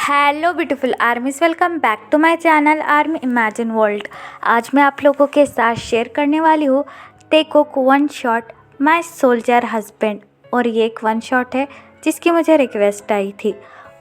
Hello beautiful armies, welcome back to my channel Army Imagine World. आज मैं आप लोगों के साथ शेयर करने वाली हूँ take one shot my soldier husband. और ये एक वन शॉट है जिसकी मुझे रिक्वेस्ट आई थी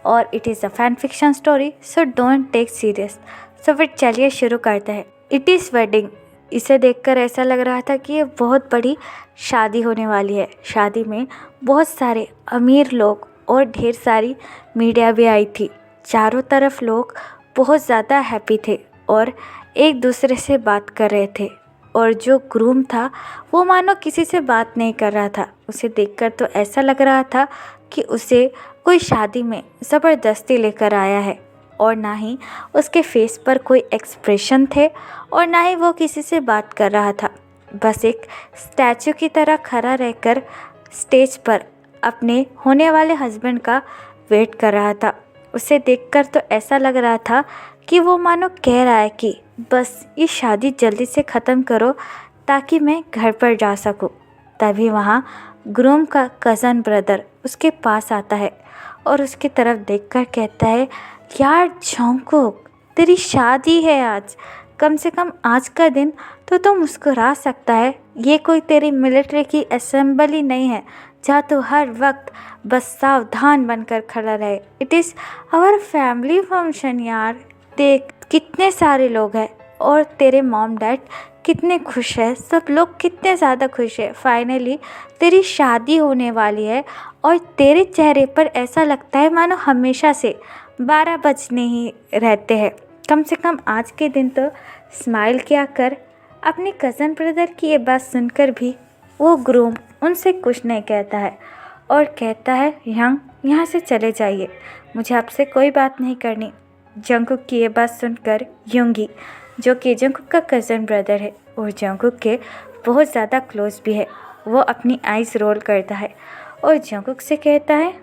और it is a fan fiction story, so don't take serious. So फिर चलिए शुरू करते हैं। It is wedding. इसे देखकर ऐसा लग रहा था कि ये बहुत बड़ी शादी होने वाली है। शादी में बहुत सारे अमीर लोग और ढेर सारी मीडिया भी आई थी। चारों तरफ लोग बहुत ज़्यादा हैप्पी थे और एक दूसरे से बात कर रहे थे। और जो ग्रूम था वो मानो किसी से बात नहीं कर रहा था। उसे देखकर तो ऐसा लग रहा था कि उसे कोई शादी में ज़बरदस्ती लेकर आया है। और ना ही उसके फेस पर कोई एक्सप्रेशन थे और ना ही वो किसी से बात कर रहा था। बस एक स्टैचू की तरह खड़ा रहकर स्टेज पर अपने होने वाले हस्बैंड का वेट कर रहा था। उसे देखकर तो ऐसा लग रहा था कि वो मानो कह रहा है कि बस ये शादी जल्दी से ख़त्म करो ताकि मैं घर पर जा सकूं। तभी वहाँ ग्रूम का कज़न ब्रदर उसके पास आता है और उसकी तरफ देखकर कहता है, यार जंगकुक, तेरी शादी है आज। कम से कम आज का दिन तो मुस्कुरा सकता है। ये कोई तेरी मिलिट्री की असेंबली नहीं है जहाँ तू हर वक्त बस सावधान बनकर खड़ा रहे। It is our family function यार। देख कितने सारे लोग हैं और तेरे मॉम डैड कितने खुश है, सब लोग कितने ज़्यादा खुश है। फाइनली तेरी शादी होने वाली है और तेरे चेहरे पर ऐसा लगता है मानो हमेशा से 12 बजने ही रहते हैं। कम से कम आज के दिन तो स्माइल किया कर। अपने कज़न ब्रदर की ये बात सुनकर भी वो ग्रूम उनसे कुछ नहीं कहता है और कहता है, यहाँ से चले जाइए, मुझे आपसे कोई बात नहीं करनी। जंगकुक की ये बात सुनकर युंगी, जो कि जंगकुक का कज़न ब्रदर है और जंगकुक के बहुत ज़्यादा क्लोज भी है, वो अपनी आइज़ रोल करता है और जंगकुक से कहता है,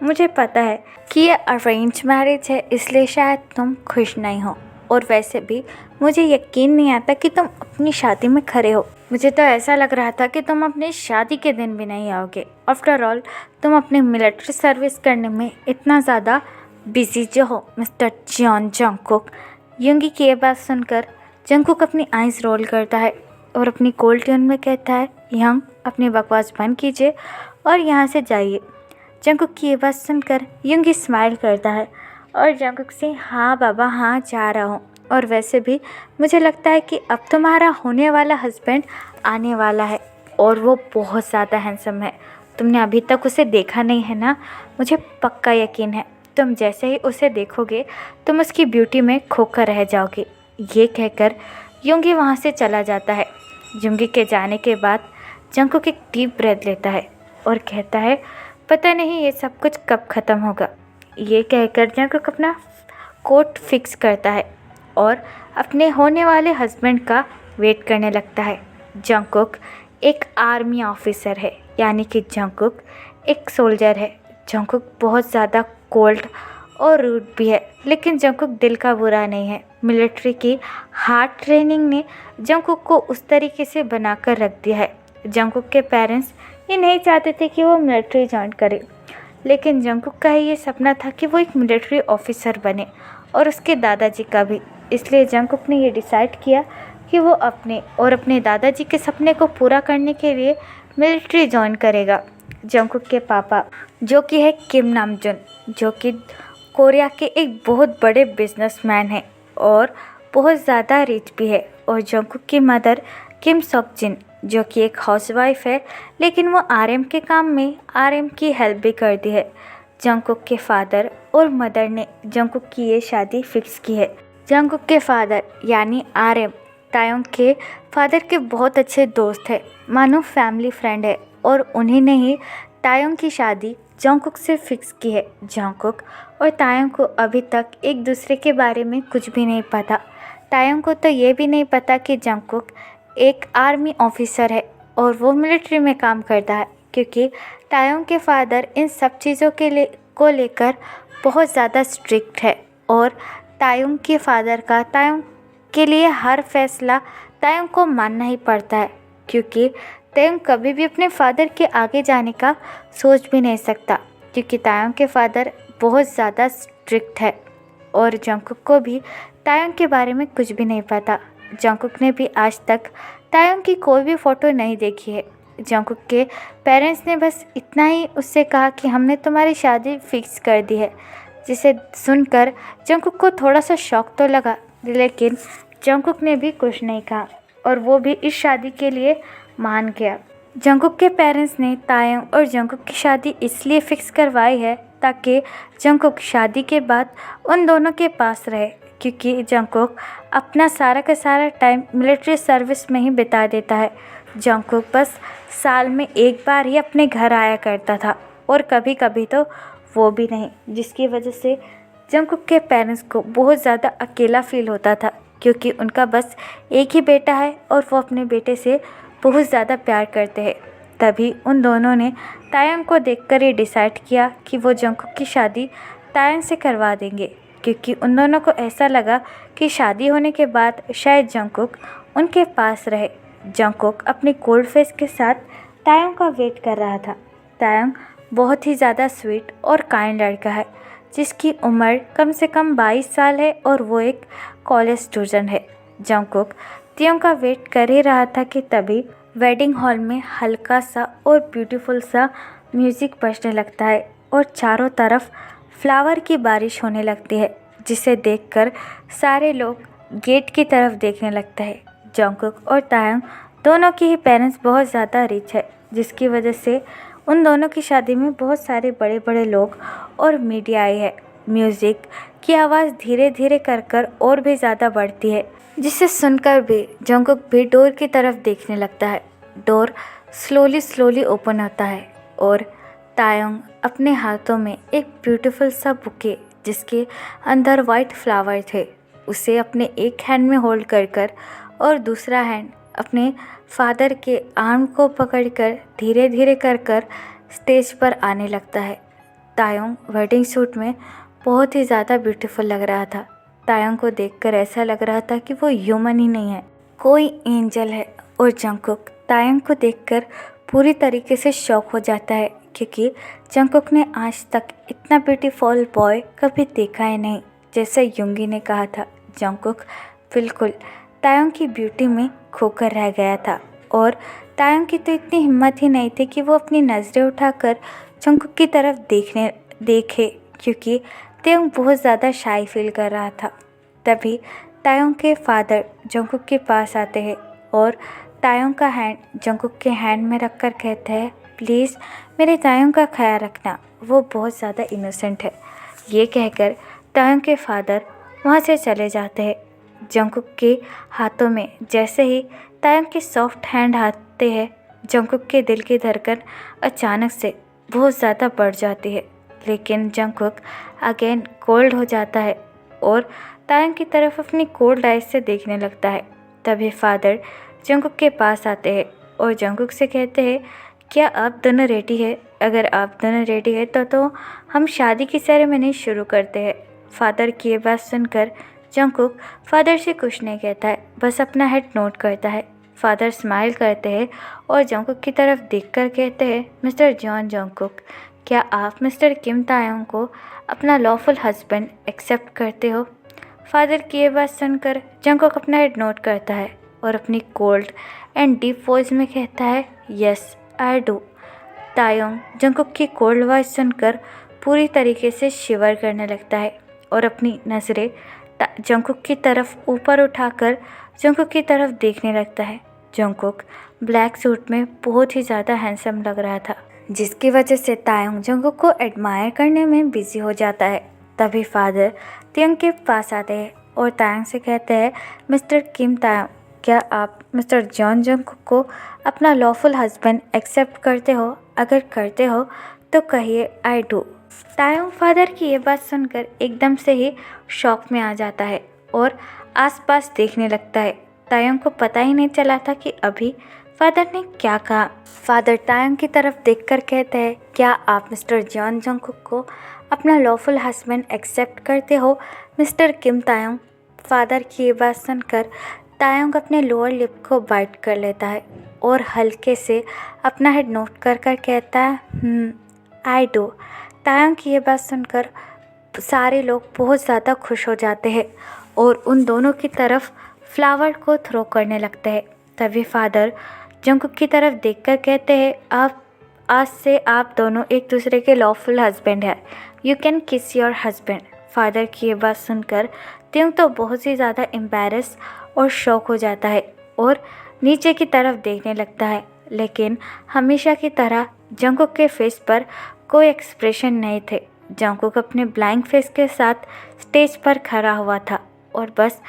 मुझे पता है कि ये अरेंज मैरिज है इसलिए शायद तुम खुश नहीं हो, और वैसे भी मुझे यकीन नहीं आता कि तुम अपनी शादी में खड़े हो। मुझे तो ऐसा लग रहा था कि तुम अपनी शादी के दिन भी नहीं आओगे। आफ्टर ऑल तुम अपनी मिलिट्री सर्विस करने में इतना ज़्यादा बिजी जो हो मिस्टर जॉन जंगकुक। युंगी की ये बात सुनकर जंगकुक अपनी आइज़ रोल करता है और अपनी कोल्ड ट्यून में कहता है, यंग अपनी बकवास बंद कीजिए और यहाँ से जाइए। जंगकुक की ये बात सुनकर युंगी स्माइल करता है और जंगकुक से, हाँ बाबा हाँ जा रहा हूँ। और वैसे भी मुझे लगता है कि अब तुम्हारा होने वाला हस्बैंड आने वाला है और वो बहुत ज़्यादा हैंडसम है। तुमने अभी तक उसे देखा नहीं है ना? मुझे पक्का यकीन है तुम जैसे ही उसे देखोगे तुम उसकी ब्यूटी में खोकर रह जाओगे। ये कहकर युंगी वहाँ से चला जाता है। युंगी के जाने के बाद जंगकुक एक डीप ब्रेथ लेता है और कहता है, पता नहीं ये सब कुछ कब ख़त्म होगा। ये कहकर जंगकुक अपना कोट फिक्स करता है और अपने होने वाले हस्बैंड का वेट करने लगता है। जंगकुक एक आर्मी ऑफिसर है, यानी कि जंगकुक एक सोल्जर है। जंगकुक बहुत ज़्यादा कोल्ड और रूड भी है, लेकिन जंगकुक दिल का बुरा नहीं है। मिलिट्री की हार्ड ट्रेनिंग ने जंगकुक को उस तरीके से बनाकर रख दिया है। जंगकुक के पेरेंट्स ये नहीं चाहते थे कि वो मिलिट्री ज्वाइन करे, लेकिन जंगकुक का ही ये सपना था कि वो एक मिलिट्री ऑफिसर बने और उसके दादाजी का भी। इसलिए जंगकुक ने ये डिसाइड किया कि वो अपने दादाजी के सपने को पूरा करने के लिए मिलिट्री ज्वाइन करेगा। जंगकुक के पापा, जो कि है किम नामजुन, जो कि कोरिया के एक बहुत बड़े बिजनेसमैन हैं और बहुत ज़्यादा रिच भी है। और जंगकुक की मदर किम सॉकजिन, जो कि एक हाउसवाइफ है, लेकिन वो आरएम के काम में आरएम की हेल्प भी करती है। जंगकुक के फादर और मदर ने जंगकुक की ये शादी फिक्स की है। जंगकुक के फादर यानी आरएम तायोंग के फादर के बहुत अच्छे दोस्त हैं, मानो फैमिली फ्रेंड है, और उन्हीं ने ही तायोंग की शादी जंगकुक से फिक्स की है। जंगकुक और तायोंग को अभी तक एक दूसरे के बारे में कुछ भी नहीं पता। तायोंग को तो ये भी नहीं पता कि जंगकुक एक आर्मी ऑफिसर है और वो मिलिट्री में काम करता है, क्योंकि तायोंग के फादर इन सब चीज़ों को लेकर बहुत ज़्यादा स्ट्रिक्ट है और तायोंग के फादर का तायोंग के लिए हर फैसला तायोंग को मानना ही पड़ता है, क्योंकि तायोंग कभी भी अपने फादर के आगे जाने का सोच भी नहीं सकता, क्योंकि तायोंग के फादर बहुत ज़्यादा स्ट्रिक्ट है और जंगकुक को भी तायंग के बारे में कुछ भी नहीं पता। जंगकुक ने भी आज तक तायंग की कोई भी फ़ोटो नहीं देखी है। जंगकुक के पेरेंट्स ने बस इतना ही उससे कहा कि हमने तुम्हारी शादी फिक्स कर दी है, जिसे सुनकर जंगकुक को थोड़ा सा शौक तो लगा, लेकिन जंगकुक ने भी कुछ नहीं कहा और वो भी इस शादी के लिए मान गया। जंगकुक के पेरेंट्स ने तायंग और जंगकुक की शादी इसलिए फिक्स करवाई है ताकि जंगकुक शादी के बाद उन दोनों के पास रहे, क्योंकि जंगकुक अपना सारा का सारा टाइम मिलिट्री सर्विस में ही बिता देता है। जंगकुक बस साल में एक बार ही अपने घर आया करता था और कभी कभी तो वो भी नहीं, जिसकी वजह से जंगकुक के पेरेंट्स को बहुत ज़्यादा अकेला फील होता था, क्योंकि उनका बस एक ही बेटा है और वो अपने बेटे से बहुत ज़्यादा प्यार करते हैं। तभी उन दोनों ने तायंग को देखकर ये डिसाइड किया कि वो जंगकुक की शादी तायंग से करवा देंगे, क्योंकि उन दोनों को ऐसा लगा कि शादी होने के बाद शायद जंगकुक उनके पास रहे। जंगकुक अपने कोल्ड फेस के साथ तायंग का वेट कर रहा था। तायंग बहुत ही ज़्यादा स्वीट और काइंड लड़का है, जिसकी उम्र कम से कम 22 साल है और वो एक कॉलेज स्टूडेंट है। जंगकुक तायंग का वेट कर ही रहा था कि तभी वेडिंग हॉल में हल्का सा और ब्यूटीफुल सा म्यूज़िक बजने लगता है और चारों तरफ फ्लावर की बारिश होने लगती है, जिसे देखकर सारे लोग गेट की तरफ देखने लगते हैं। जंगकुक और तायंग दोनों के ही पेरेंट्स बहुत ज़्यादा रिच है, जिसकी वजह से उन दोनों की शादी में बहुत सारे बड़े बड़े लोग और मीडिया आई है। म्यूज़िक की आवाज़ धीरे धीरे कर और भी ज़्यादा बढ़ती है, जिसे सुनकर भी जंगकुक भी डोर की तरफ देखने लगता है। डोर स्लोली ओपन होता है और तायंग अपने हाथों में एक ब्यूटीफुल सा बुके, जिसके अंदर वाइट फ्लावर थे, उसे अपने एक हैंड में होल्ड कर और दूसरा हैंड अपने फादर के आर्म को पकड़कर धीरे धीरे कर स्टेज पर आने लगता है। तायंग वेडिंग सूट में बहुत ही ज़्यादा ब्यूटीफुल लग रहा था। तायंग को देखकर ऐसा लग रहा था कि वो ह्यूमन ही नहीं है, कोई एंजल है। और जंगकुक तायंग को देखकर पूरी तरीके से शॉक हो जाता है, क्योंकि जंगकुक ने आज तक इतना ब्यूटीफुल बॉय कभी देखा ही नहीं। जैसे युंगी ने कहा था, जंगकुक बिल्कुल तायंग की ब्यूटी में खोकर रह गया था और तायंग की तो इतनी हिम्मत ही नहीं थी कि वो अपनी नज़रें उठाकर जंगकुक की तरफ देखे, क्योंकि तायंग बहुत ज़्यादा शाई फील कर रहा था। तभी तायंग के फादर जंगकुक के पास आते हैं और तायंग का हैंड जंगकुक के हैंड में रखकर कहते हैं, प्लीज़ मेरे तायंग का ख्याल रखना, वो बहुत ज़्यादा इनोसेंट है। ये कहकर तायंग के फादर वहाँ से चले जाते हैं। जंगकुक के हाथों में जैसे ही तायंग के सॉफ्ट हैंड आते हैं, जंगकुक के दिल की धड़कन अचानक से बहुत ज़्यादा बढ़ जाती है, लेकिन जंगकुक अगेन कोल्ड हो जाता है और तायंग की तरफ अपनी कोल्ड आइज से देखने लगता है। तभी फादर जंगकुक के पास आते हैं और जंगकुक से कहते हैं, क्या आप दोनों रेडी है? अगर आप दोनों रेडी है तो हम शादी की सेरेमनी शुरू करते हैं। फादर की ये बात सुनकर जंगकुक फादर से कुछ नहीं कहता है, बस अपना हेड नोट करता है। फादर स्माइल करते हैं और जंगकुक की तरफ देखकर कहते हैं, मिस्टर जॉन जंगकुक, क्या आप मिस्टर किम तायंग को अपना लॉफुल हस्बैंड एक्सेप्ट करते हो? फादर की ये बात सुनकर जंगकुक अपना हेड नोट करता है और अपनी कोल्ड एंड डीप वॉइस में कहता है, yes I do. Tayang Jungkook की कोल्ड वॉइस सुनकर पूरी तरीके से शिवर करने लगता है और अपनी नज़रें जंगकुक की तरफ ऊपर उठाकर जंगकुक की तरफ देखने लगता है। जंगकुक ब्लैक सूट में बहुत ही ज़्यादा हैंडसम लग रहा था, जिसकी वजह से तायंग जंगकुक को एडमायर करने में बिजी हो जाता है। तभी फादर तायंग के पास आते हैं और तायंग से कहते हैं, मिस्टर किम तायंग, क्या आप मिस्टर जॉन जंगकुक को अपना लॉफुल हस्बैंड एक्सेप्ट करते हो? अगर करते हो तो कहिए आई डू। तायंग फादर की ये बात सुनकर एकदम से ही शॉक में आ जाता है और आसपास देखने लगता है। तायंग को पता ही नहीं चला था कि अभी फादर ने क्या कहा। फादर तायंग की तरफ देखकर कहते हैं, क्या आप मिस्टर जॉन जंगकुक को अपना लॉफुल हस्बैंड एक्सेप्ट करते हो मिस्टर किम तायंग? फादर की ये बात सुनकर तायंग अपने लोअर लिप को बाइट कर लेता है और हल्के से अपना हेड नोट कर कहता है, आई डू। तायंग की ये बात सुनकर सारे लोग बहुत ज़्यादा खुश हो जाते हैं और उन दोनों की तरफ फ्लावर को थ्रो करने लगते हैं। तभी फादर जंगकुक की तरफ देखकर कहते हैं, आप आज से आप दोनों एक दूसरे के लॉफुल हस्बैंड हैं। यू कैन किस योर हस्बैंड। फादर की ये बात सुनकर त्योंग तो बहुत ही ज़्यादा एम्बैरस और शॉक हो जाता है और नीचे की तरफ देखने लगता है। लेकिन हमेशा की तरह जंगकुक के फेस पर कोई एक्सप्रेशन नहीं थे। जंगकुक अपने ब्लैंक फेस के साथ स्टेज पर खड़ा हुआ था और बस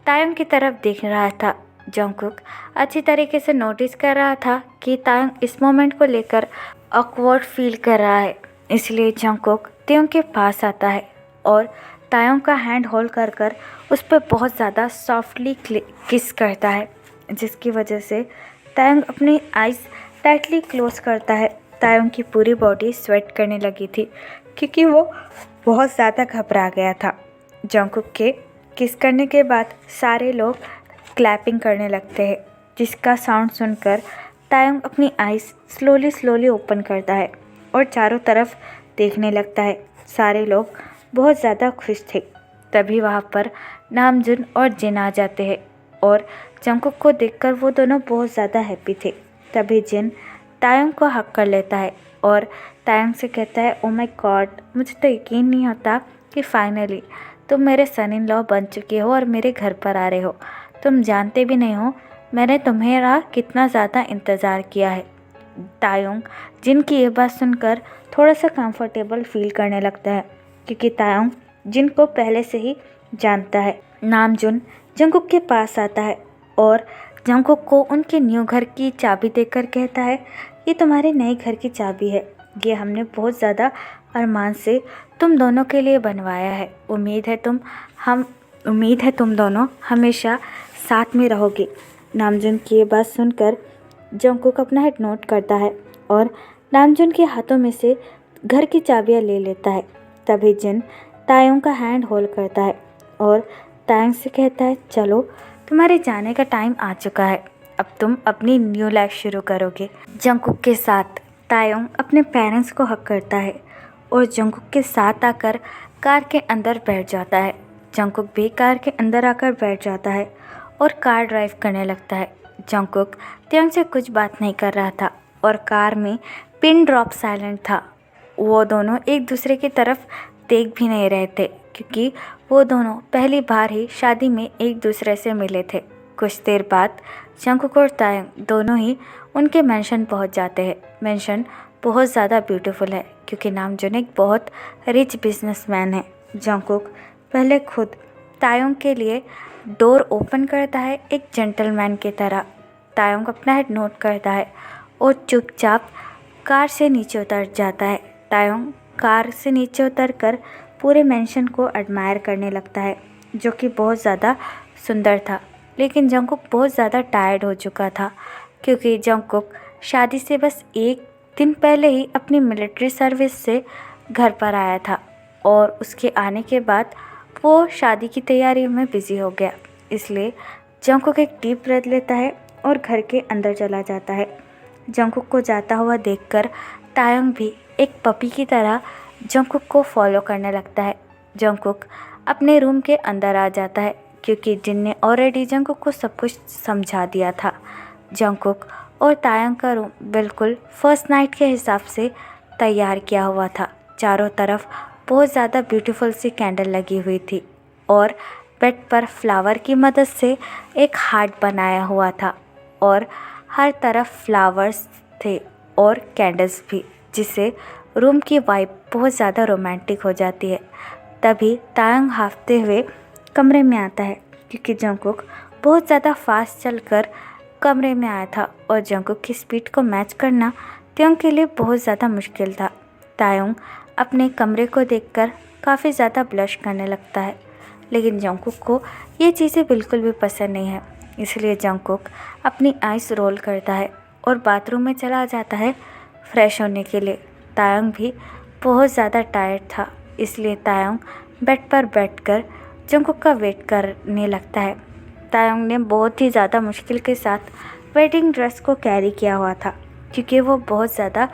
तायोंग की तरफ देख रहा था। जंगकुक अच्छी तरीके से नोटिस कर रहा था कि तायोंग इस मोमेंट को लेकर ऑकवर्ड फील कर रहा है। इसलिए जंगकुक त्योंग के पास आता है और तायोंग का हैंड होल्ड कर कर उस पर बहुत ज़्यादा सॉफ्टली किस करता है, जिसकी वजह से तायोंग अपनी आइज़ टाइटली क्लोज करता है। तायोंग की पूरी बॉडी स्वेट करने लगी थी क्योंकि वो बहुत ज़्यादा घबरा गया था। जंगकुक के किस करने के बाद सारे लोग क्लैपिंग करने लगते हैं, जिसका साउंड सुनकर तायोंग अपनी आइज़ स्लोली ओपन करता है और चारों तरफ देखने लगता है। सारे लोग बहुत ज़्यादा खुश थे। तभी वहाँ पर नामजुन और जिन आ जाते हैं और जंगकुक को देखकर वो दोनों बहुत ज़्यादा हैप्पी थे। तभी जिन तायोंग को हक कर लेता है और तायोंग से कहता है, ओ माय गॉड, मुझे तो यकीन नहीं होता कि फाइनली तुम मेरे सन इन लॉ बन चुके हो और मेरे घर पर आ रहे हो। तुम जानते भी नहीं हो मैंने तुम्हारा कितना ज़्यादा इंतज़ार किया है। तायोंग जिन की ये बात सुनकर थोड़ा सा कंफर्टेबल फील करने लगता है क्योंकि तायोंग जिन को पहले से ही जानता है। नामजुन जंगकुक के पास आता है और जंगकुक को उनके न्यू घर की चाबी देकर कहता है, ये तुम्हारे नए घर की चाबी है। ये हमने बहुत ज़्यादा अरमान से तुम दोनों के लिए बनवाया है। उम्मीद है तुम दोनों हमेशा साथ में रहोगे। नामजुन की ये बात सुनकर जंगकुक अपना हेड नोट करता है और नामजुन के हाथों में से घर की चाबियां ले लेता है। तभी जिन तायोंग का हैंड होल्ड करता है और तायोंग से कहता है, चलो तुम्हारे जाने का टाइम आ चुका है, अब तुम अपनी न्यू लाइफ शुरू करोगे। जंगकुक के साथ तायोंग अपने पेरेंट्स को हक करता है और जंगकुक के साथ आकर कार के अंदर बैठ जाता है। जंगकुक भी कार के अंदर आकर बैठ जाता है और कार ड्राइव करने लगता है। जंगकुक तायोंग से कुछ बात नहीं कर रहा था और कार में पिन ड्रॉप साइलेंट था। वो दोनों एक दूसरे की तरफ देख भी नहीं रहे थे क्योंकि वो दोनों पहली बार ही शादी में एक दूसरे से मिले थे। कुछ देर बाद जंगकुक और तायोंग दोनों ही उनके मेंशन पहुंच जाते हैं। मेंशन बहुत ज़्यादा ब्यूटीफुल है क्योंकि नामजुन एक बहुत रिच बिजनेसमैन है। जंगकुक पहले खुद तायोंग के लिए डोर ओपन करता है एक जेंटलमैन की तरह। तायोंग अपना हेड नोट करता है और चुपचाप कार से नीचे उतर जाता है। तायोंग कार से नीचे उतरकर पूरे मेंशन को एडमायर करने लगता है, जो कि बहुत ज़्यादा सुंदर था। लेकिन जंगकुक बहुत ज़्यादा टायर्ड हो चुका था क्योंकि जंगकुक शादी से बस एक दिन पहले ही अपनी मिलिट्री सर्विस से घर पर आया था और उसके आने के बाद वो शादी की तैयारियों में बिज़ी हो गया। इसलिए जंगकुक एक डीप ब्रेथ लेता है और घर के अंदर चला जाता है। जंगकुक को जाता हुआ देखकर तायोंग भी एक पपी की तरह जंगकुक को फॉलो करने लगता है। जंगकुक अपने रूम के अंदर आ जाता है क्योंकि जिन ने ऑलरेडी जंगकुक को सब कुछ समझा दिया था। जंगकुक और तायोंग का रूम बिल्कुल फर्स्ट नाइट के हिसाब से तैयार किया हुआ था। चारों तरफ बहुत ज़्यादा ब्यूटीफुल सी कैंडल लगी हुई थी और बेड पर फ्लावर की मदद से एक हार्ट बनाया हुआ था और हर तरफ फ्लावर्स थे और कैंडल्स भी, जिससे रूम की वाइब बहुत ज़्यादा रोमांटिक हो जाती है। तभी तायोंग हांफते हुए कमरे में आता है क्योंकि जंगकुक बहुत ज़्यादा फास्ट चलकर कमरे में आया था और जंगकुक की स्पीड को मैच करना तायोंग के लिए बहुत ज़्यादा मुश्किल था। तायोंग अपने कमरे को देखकर काफ़ी ज़्यादा ब्लश करने लगता है, लेकिन जंगकुक को ये चीज़ें बिल्कुल भी पसंद नहीं है। इसलिए जंगकुक अपनी आइज़ रोल करता है और बाथरूम में चला जाता है फ्रेश होने के लिए। तायोंग भी बहुत ज़्यादा टायर्ड था, इसलिए तायोंग बेड पर बैठकर जंगकुक का वेट करने लगता है। तायोंग ने बहुत ही ज़्यादा मुश्किल के साथ वेडिंग ड्रेस को कैरी किया हुआ था क्योंकि वो बहुत ज़्यादा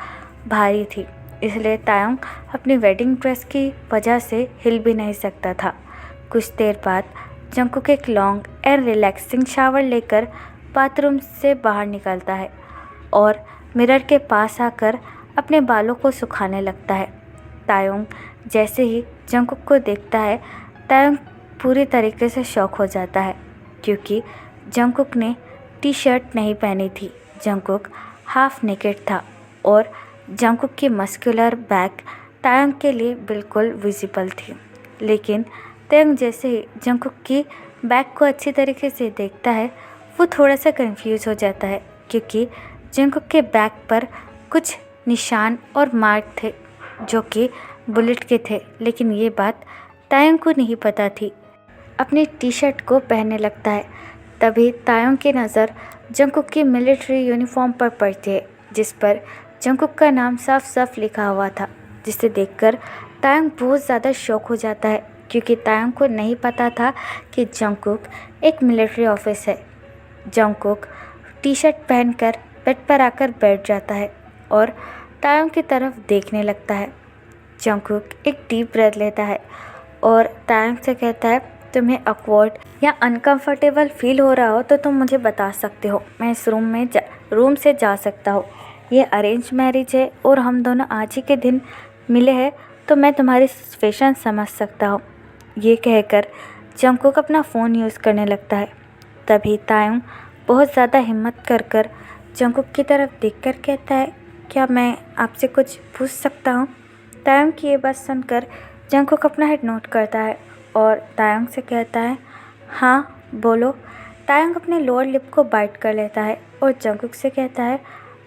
भारी थी। इसलिए तायोंग अपनी वेडिंग ड्रेस की वजह से हिल भी नहीं सकता था। कुछ देर बाद जंगकुक एक लॉन्ग एंड रिलैक्सिंग शावर लेकर बाथरूम से बाहर निकलता है और मिरर के पास आकर अपने बालों को सुखाने लगता है। तायोंग जैसे ही जंगकुक को देखता है, तायोंग पूरी तरीके से शॉक हो जाता है क्योंकि जंगकुक ने टी शर्ट नहीं पहनी थी। जंगकुक हाफ नेकेड था और जंगकुक की मस्कुलर बैक तायोंग के लिए बिल्कुल विजिबल थी। लेकिन तायोंग जैसे ही जंगकुक की बैक को अच्छी तरीके से देखता है, वो थोड़ा सा कंफ्यूज हो जाता है क्योंकि जंगकुक के बैक पर कुछ निशान और मार्क थे जो कि बुलेट के थे। लेकिन ये बात तायोंग को नहीं पता थी। अपनी टी शर्ट को पहनने लगता है। तभी तायोंग की नज़र जंगकुक की मिलिट्री यूनिफॉर्म पर पड़ती है जिस पर जंगकुक का नाम साफ साफ लिखा हुआ था, जिसे देखकर तायोंग बहुत ज़्यादा शॉक हो जाता है क्योंकि तायोंग को नहीं पता था कि जंगकुक एक मिलिट्री ऑफिसर है। जंगकुक टी शर्ट पहनकर बेड पर आकर बैठ जाता है और तायोंग की तरफ देखने लगता है। जंगकुक एक डीप ब्रेथ लेता है और तायोंग से कहता है, तुम्हें ऑकवर्ड या अनकंफर्टेबल फील हो रहा हो तो तुम मुझे बता सकते हो, मैं इस रूम से जा सकता हूँ। ये अरेंज मैरिज है और हम दोनों आज ही के दिन मिले हैं, तो मैं तुम्हारी सिचुएशन समझ सकता हूँ। ये कहकर जंगकुक अपना फ़ोन यूज़ करने लगता है। तभी तायोंग बहुत ज़्यादा हिम्मत कर जंगकुक की तरफ देखकर कहता है, क्या मैं आपसे कुछ पूछ सकता हूँ? तायोंग की ये बात सुनकर जंगकुक अपना हेड नोट करता है और तायोंग से कहता है, हाँ बोलो। तायोंग अपने लोअर लिप को बाइट कर लेता है और जंगकुक से कहता है,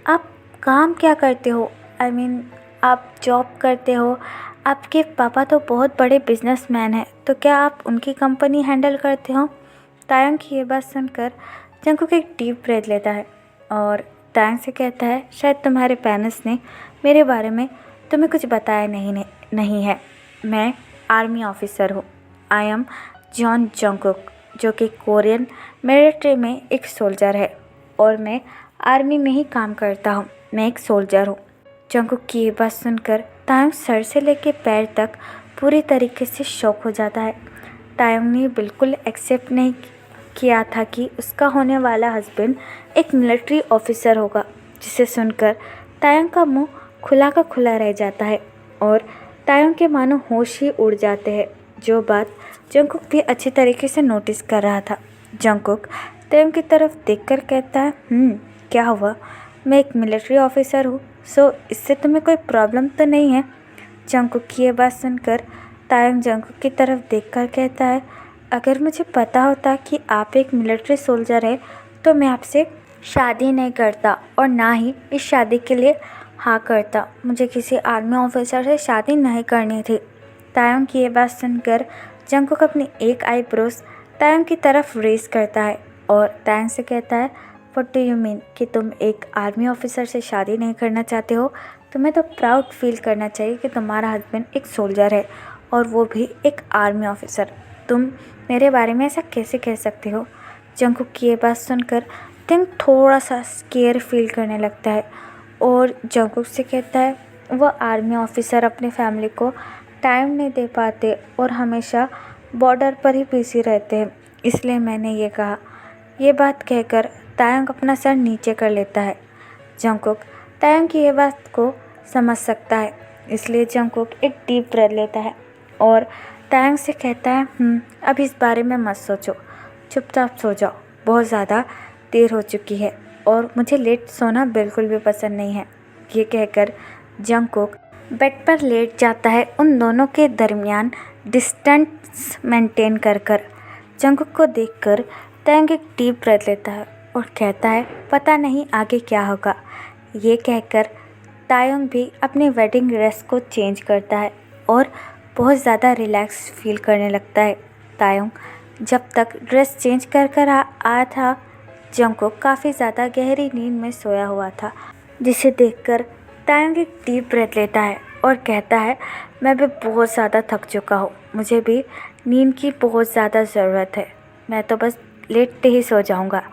आप काम क्या करते हो? आई मीन आप जॉब करते हो? आपके पापा तो बहुत बड़े बिजनेसमैन हैं, तो क्या आप उनकी कंपनी हैंडल करते हो? तायोंग की ये बात सुनकर जंगकुक एक डीप ब्रेथ लेता है और तायोंग से कहता है, शायद तुम्हारे पेरेंट्स ने मेरे बारे में तुम्हें कुछ बताया नहीं है। मैं आर्मी ऑफिसर हूँ। आई एम जॉन जंगकुक, जो कि कोरियन मिलिट्री में एक सोल्जर है और मैं आर्मी में ही काम करता हूँ। मैं एक सोल्जर हूँ। जंगकुक की ये बात सुनकर तायोंग सर से लेकर पैर तक पूरी तरीके से शॉक हो जाता है। तायोंग ने बिल्कुल एक्सेप्ट नहीं किया था कि उसका होने वाला हस्बैंड एक मिलिट्री ऑफिसर होगा, जिसे सुनकर तायोंग का मुंह खुला का खुला रह जाता है और तायोंग के मानो होश ही उड़ जाते हैं, जो बात जंगकुक भी अच्छी तरीके से नोटिस कर रहा था। जंगकुक तायोंग की तरफ देखकर कहता है, क्या हुआ? मैं एक मिलिट्री ऑफिसर हूँ, सो इससे तुम्हें कोई प्रॉब्लम तो नहीं है? जंगकुक की ये बात सुनकर तायोंग जंगकुक की तरफ देखकर कहता है, अगर मुझे पता होता कि आप एक मिलिट्री सोल्जर है तो मैं आपसे शादी नहीं करता और ना ही इस शादी के लिए हाँ करता। मुझे किसी आर्मी ऑफिसर से शादी नहीं करनी थी। तायोंग की ये बात सुनकर जंगकुक अपनी एक आईब्रोज तायोंग की तरफ रेज करता है और तायोंग से कहता है, व्हाट डू यू मीन कि तुम एक आर्मी ऑफिसर से शादी नहीं करना चाहते हो? तुम्हें तो प्राउड फील करना चाहिए कि तुम्हारा हस्बैंड एक सोल्जर है और वो भी एक आर्मी ऑफिसर। तुम मेरे बारे में ऐसा कैसे कह सकते हो? जंगकुक की ये बात सुनकर तायोंग थोड़ा सा स्केयर फील करने लगता है और जंगकुक से कहता है, वह आर्मी ऑफिसर अपने फैमिली को टाइम नहीं दे पाते और हमेशा बॉर्डर पर ही बिजी रहते हैं, इसलिए मैंने ये कहा। ये बात कहकर तायोंग अपना सर नीचे कर लेता है। जंगकुक तायोंग की ये बात को समझ सकता है, इसलिए जंगकुक एक डीप ब्रेथ लेता है और तायोंग से कहता है, अब इस बारे में मत सोचो, चुपचाप सो जाओ। बहुत ज़्यादा देर हो चुकी है और मुझे लेट सोना बिल्कुल भी पसंद नहीं है। ये कहकर जंगकुक बेड पर लेट जाता है, उन दोनों के दरमियान डिस्टेंस मेंटेन कर जंगकुक को देखकर तायोंग एक डीप ब्रेथ लेता है और कहता है, पता नहीं आगे क्या होगा। ये कहकर तायोंग भी अपनी वेडिंग ड्रेस को चेंज करता है और बहुत ज़्यादा रिलैक्स फील करने लगता है। तायोंग जब तक ड्रेस चेंज कर आया था, जंगकुक काफ़ी ज़्यादा गहरी नींद में सोया हुआ था, जिसे देखकर तायोंग एक डीप ब्रेथ लेता है और कहता है, मैं भी बहुत ज़्यादा थक चुका हूँ, मुझे भी नींद की बहुत ज़्यादा ज़रूरत है, मैं तो बस लेटते ही सो जाऊँगा।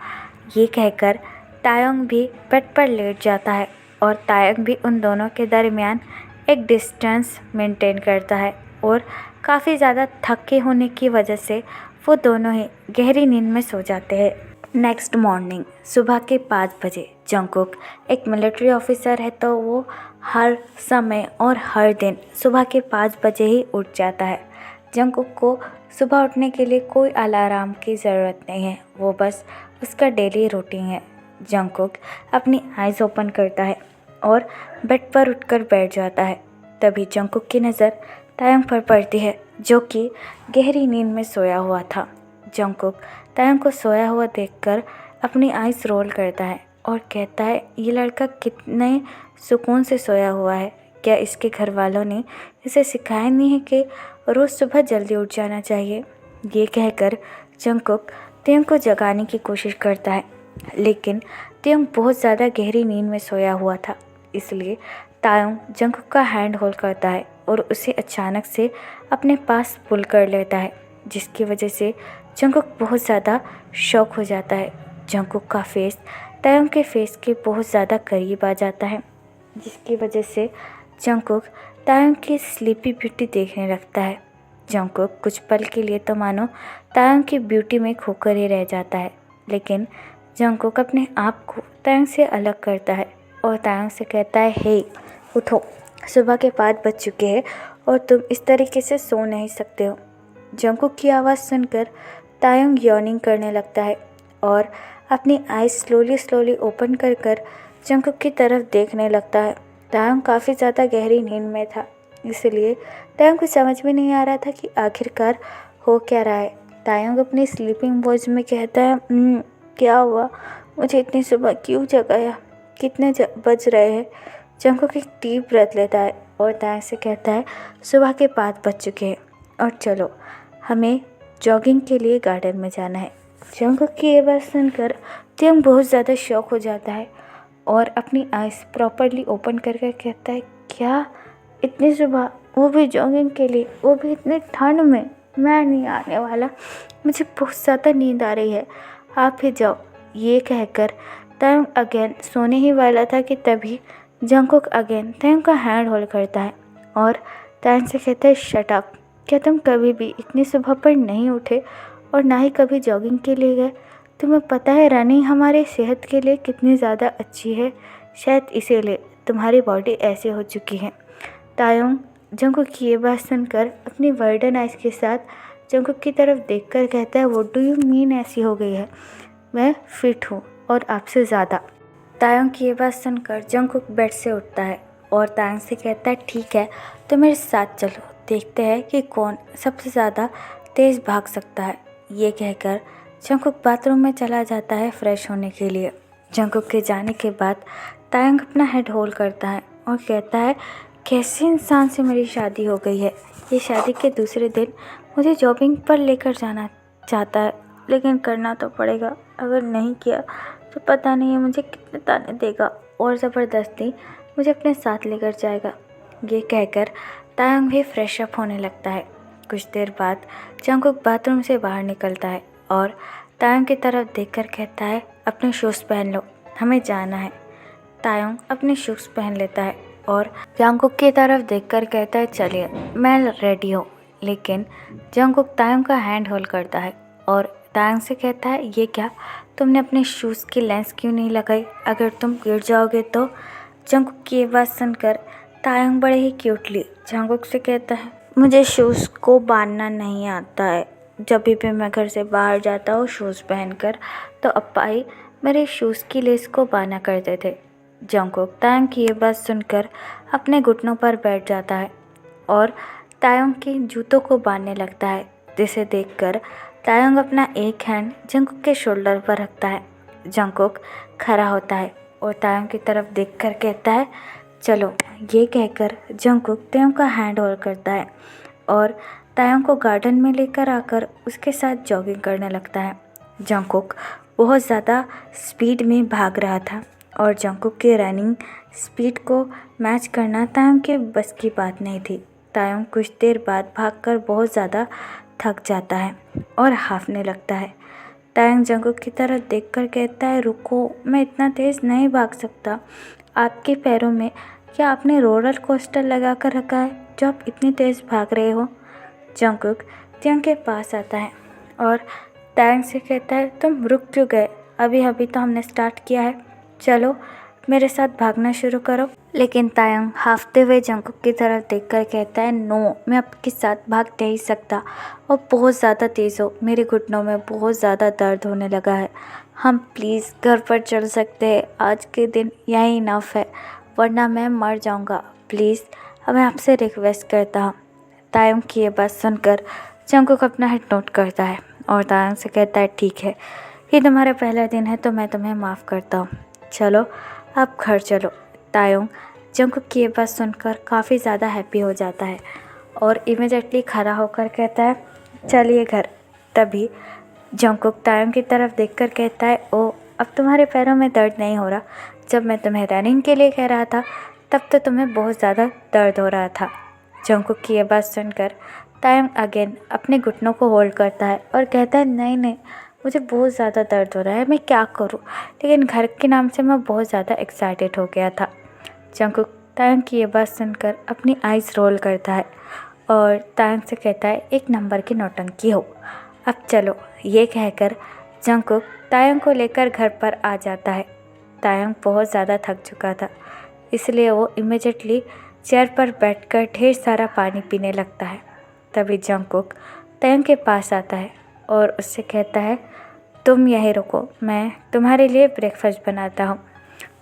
ये कहकर तायोंग भी बेड पर लेट जाता है और तायोंग भी उन दोनों के दरमियान एक डिस्टेंस मेंटेन करता है और काफ़ी ज़्यादा थके होने की वजह से वो दोनों ही गहरी नींद में सो जाते हैं। नेक्स्ट मॉर्निंग सुबह के 5 बजे जंगकुक एक मिलिट्री ऑफिसर है तो वो हर समय और हर दिन सुबह के 5 बजे ही उठ जाता है। जंगकुक को सुबह उठने के लिए कोई अलार्म की ज़रूरत नहीं है, वो बस उसका डेली रूटीन है। जंगकुक अपनी आइज़ ओपन करता है और बेड पर उठकर बैठ जाता है। तभी जंगकुक की नज़र तायंग पर पड़ती है जो कि गहरी नींद में सोया हुआ था। जंगकुक तायंग को सोया हुआ देखकर अपनी आइज़ रोल करता है और कहता है, ये लड़का कितने सुकून से सोया हुआ है। क्या इसके घर वालों ने इसे सिखाया नहीं है कि रोज़ सुबह जल्दी उठ जाना चाहिए। ये कहकर जंगकुक तायंग को जगाने की कोशिश करता है, लेकिन तायंग बहुत ज़्यादा गहरी नींद में सोया हुआ था। इसलिए तायंग जंगकुक का हैंड होल्ड करता है और उसे अचानक से अपने पास पुल कर लेता है, जिसकी वजह से जंगकुक बहुत ज़्यादा शॉक हो जाता है। जंगकुक का फेस तायंग के फेस के बहुत ज़्यादा करीब आ जाता है, जिसकी वजह से जंगकुक तायंग की स्लीपी ब्यूटी देखने लगता है। जंगकुक कुछ पल के लिए तो मानो तायंग की ब्यूटी में खोकर ही रह जाता है, लेकिन जंगकुक अपने आप को तायंग से अलग करता है और तायंग से कहता है, हे उठो, सुबह के 5 बज चुके हैं और तुम इस तरीके से सो नहीं सकते हो। जंगकुक की आवाज़ सुनकर तायंग यॉर्निंग करने लगता है और अपनी आइज़ स्लोली ओपन कर कर जंगकुक की तरफ देखने लगता है। तायंग काफ़ी ज़्यादा गहरी नींद में था, इसलिए तायंग को समझ में नहीं आ रहा था कि आखिरकार हो क्या रहा है। तायंग अपनी स्लीपिंग वॉइस में कहता है, क्या हुआ, मुझे इतनी सुबह क्यों जगाया, कितने बज रहे हैं। जंगकुक एक डीप ब्रेथ लेता है और तायंग से कहता है, सुबह के 5 बज चुके हैं और चलो हमें जॉगिंग के लिए गार्डन में जाना है। जंगकुक की ये बात सुनकर तायंग बहुत ज़्यादा शॉक हो जाता है और अपनी आइज़ प्रॉपरली ओपन करके कहता है, क्या इतनी सुबह, वो भी जॉगिंग के लिए, वो भी इतनी ठंड में। मैं नहीं आने वाला, मुझे बहुत ज़्यादा नींद आ रही है, आप ही जाओ। ये कहकर तायंग अगेन सोने ही वाला था कि तभी जंगकुक अगेन तायंग का हैंड होल्ड करता है और तायंग से कहता है, शट अप, क्या तुम कभी भी इतनी सुबह पर नहीं उठे और ना ही कभी जॉगिंग के लिए गए? तुम्हें पता है रनिंग हमारी सेहत के लिए कितनी ज़्यादा अच्छी है, शायद इसीलिए तुम्हारी बॉडी ऐसे हो चुकी है। तायंग जंगकुक की ये बात सुनकर अपनी वर्डन आइज़ के साथ जंगकुक की तरफ देखकर कहता है, व्हाट डू यू मीन ऐसी हो गई है? मैं फिट हूँ और आपसे ज़्यादा। तायंग की ये बात सुनकर जंगकुक बेड से उठता है और तायंग से कहता है, ठीक है तो मेरे साथ चलो, देखते हैं कि कौन सबसे ज़्यादा तेज़ भाग सकता है। ये कहकर जंगकुक बाथरूम में चला जाता है फ्रेश होने के लिए। जंगकुक के जाने के बाद तायंग अपना हेड होल्ड करता है और कहता है, कैसे इंसान से मेरी शादी हो गई है। ये शादी के दूसरे दिन मुझे जॉगिंग पर लेकर जाना चाहता है, लेकिन करना तो पड़ेगा, अगर नहीं किया तो पता नहीं है मुझे कितने ताने देगा और ज़बरदस्ती मुझे अपने साथ लेकर जाएगा। ये कहकर तायंग भी फ्रेश अप होने लगता है। कुछ देर बाद जंगकुक बाथरूम से बाहर निकलता है और तायंग की तरफ देखकर कहता है, अपने शूज़ पहन लो, हमें जाना है। तायंग अपने शूज़ पहन लेता है और जंगकुक की तरफ देखकर कहता है, चलिए मैं रेडी हूँ। लेकिन जंगकुक तायंग का हैंड होल्ड करता है और तायंग से कहता है, ये क्या, तुमने अपने शूज़ की लेंस क्यों नहीं लगाई, अगर तुम गिर जाओगे तो। जंगकुक की ये बात सुनकर तायंग बड़े ही क्यूटली जंगकुक से कहता है, मुझे शूज़ को बांधना नहीं आता है, जब भी मैं घर से बाहर जाता हूँ शूज़ पहनकर, तो अप्पाई मेरे शूज़ की लेस को बांधा करते थे। जंगकुक तायंग की ये बात सुनकर अपने घुटनों पर बैठ जाता है और तायंग के जूतों को बांधने लगता है, जिसे देखकर तायंग अपना एक हैंड जंगकुक के शोल्डर पर रखता है। जंगकुक खड़ा होता है और तायंग की तरफ देखकर कहता है, चलो। ये कहकर जंगकुक तायंग का हैंड होल्ड करता है और तायंग को गार्डन में लेकर आकर उसके साथ जॉगिंग करने लगता है। जंगकुक बहुत ज़्यादा स्पीड में भाग रहा था और जंगकुक के रनिंग स्पीड को मैच करना तायंग के बस की बात नहीं थी। तायंग कुछ देर बाद भागकर बहुत ज़्यादा थक जाता है और हांफने लगता है। तायंग जंगकुक की तरफ देखकर कहता है, रुको, मैं इतना तेज़ नहीं भाग सकता, आपके पैरों में क्या आपने रोलर कोस्टर लगा कर रखा है जो आप इतनी तेज़ भाग रहे हो? जंगकुक तायंग के पास आता है और तायंग से कहता है, तुम रुक क्यों गए? अभी अभी तो हमने स्टार्ट किया है, चलो मेरे साथ भागना शुरू करो। लेकिन तायंग हाफते हुए जंगकुक की तरफ देखकर कहता है, नो, मैं आपके साथ भाग नहीं सकता और बहुत ज़्यादा तेज़ हो, मेरे घुटनों में बहुत ज़्यादा दर्द होने लगा है। हम प्लीज़ घर पर चल सकते हैं, आज के दिन यही इनफ है, वरना मैं मर जाऊंगा। प्लीज़ मैं आपसे रिक्वेस्ट करता हूँ। तायंग की ये बात सुनकर जंगकुक अपना हेड नोट करता है और तायंग से कहता है, ठीक है, ये तुम्हारा पहला दिन है तो मैं तुम्हें माफ़ करता हूँ, चलो आप घर चलो। तायंग जंगकुक की ये बात सुनकर काफ़ी ज़्यादा हैप्पी हो जाता है और इमीडिएटली खड़ा होकर कहता है, चलिए घर। तभी जंगकुक तायंग की तरफ देखकर कहता है, ओ, अब तुम्हारे पैरों में दर्द नहीं हो रहा। जब मैं तुम्हें रनिंग के लिए कह रहा था तब तो तुम्हें बहुत ज़्यादा दर्द हो रहा था। जंगकुक की ये बात सुनकर तायंग अगेन अपने घुटनों को होल्ड करता है और कहता है, नहीं नहीं, मुझे बहुत ज़्यादा दर्द हो रहा है, मैं क्या करूं? लेकिन घर के नाम से मैं बहुत ज़्यादा एक्साइटेड हो गया था। जंगकुक तायंग की ये बात सुनकर अपनी आइज़ रोल करता है और तायंग से कहता है, एक नंबर की नौटंकी हो, अब चलो। ये कहकर जंगकुक तायंग को लेकर घर पर आ जाता है। तायंग बहुत ज़्यादा थक चुका था, इसलिए वो इमीडिएटली चेयर पर बैठकर ढेर सारा पानी पीने लगता है। तभी जंगकुक तायंग के पास आता है और उससे कहता है, तुम यहीं रुको, मैं तुम्हारे लिए ब्रेकफास्ट बनाता हूँ।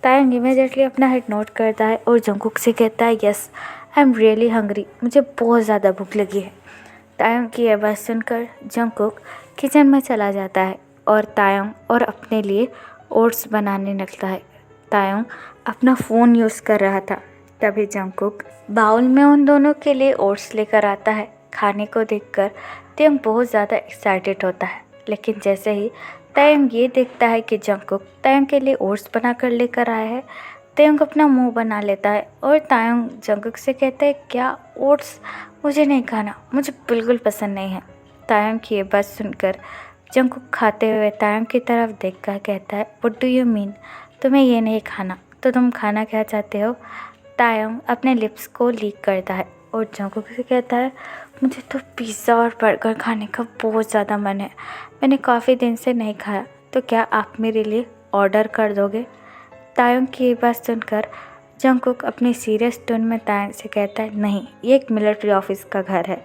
तायंग इमीडिएटली अपना हेड नोट करता है और जंगकुक से कहता है, yes, I am really hungry, मुझे बहुत ज़्यादा भूख लगी है। तायंग की यह बात सुनकर जंगकुक किचन में चला जाता है और तायंग और अपने लिए ओट्स बनाने लगता है। तायंग अपना फ़ोन यूज़ कर रहा था, तभी जंगकुक बाउल में उन दोनों के लिए ओट्स लेकर आता है। खाने को देखकर तायंग बहुत ज़्यादा एक्साइटेड होता है, लेकिन जैसे ही तायंग ये देखता है कि जंगकुक तायंग के लिए ओट्स बना कर लेकर आया है, तायंग अपना मुंह बना लेता है और तायंग जंगकुक से कहता है, क्या ओट्स? मुझे नहीं खाना, मुझे बिल्कुल पसंद नहीं है। तायंग की ये बात सुनकर जंगकुक खाते हुए तायंग की तरफ देखकर कहता है, व्हाट डू यू मीन? तुम्हें ये नहीं खाना, तो तुम खाना क्या चाहते हो? तायंग अपने लिप्स को लीक करता है और जंगकुक से कहता है, मुझे तो पिज़्ज़ा और बर्गर खाने का बहुत ज़्यादा मन है, मैंने काफ़ी दिन से नहीं खाया, तो क्या आप मेरे लिए ऑर्डर कर दोगे? तायंग की ये बात सुनकर जंगकुक अपनी सीरियस टोन में तायंग से कहता है, नहीं, ये एक मिलिट्री ऑफिस का घर है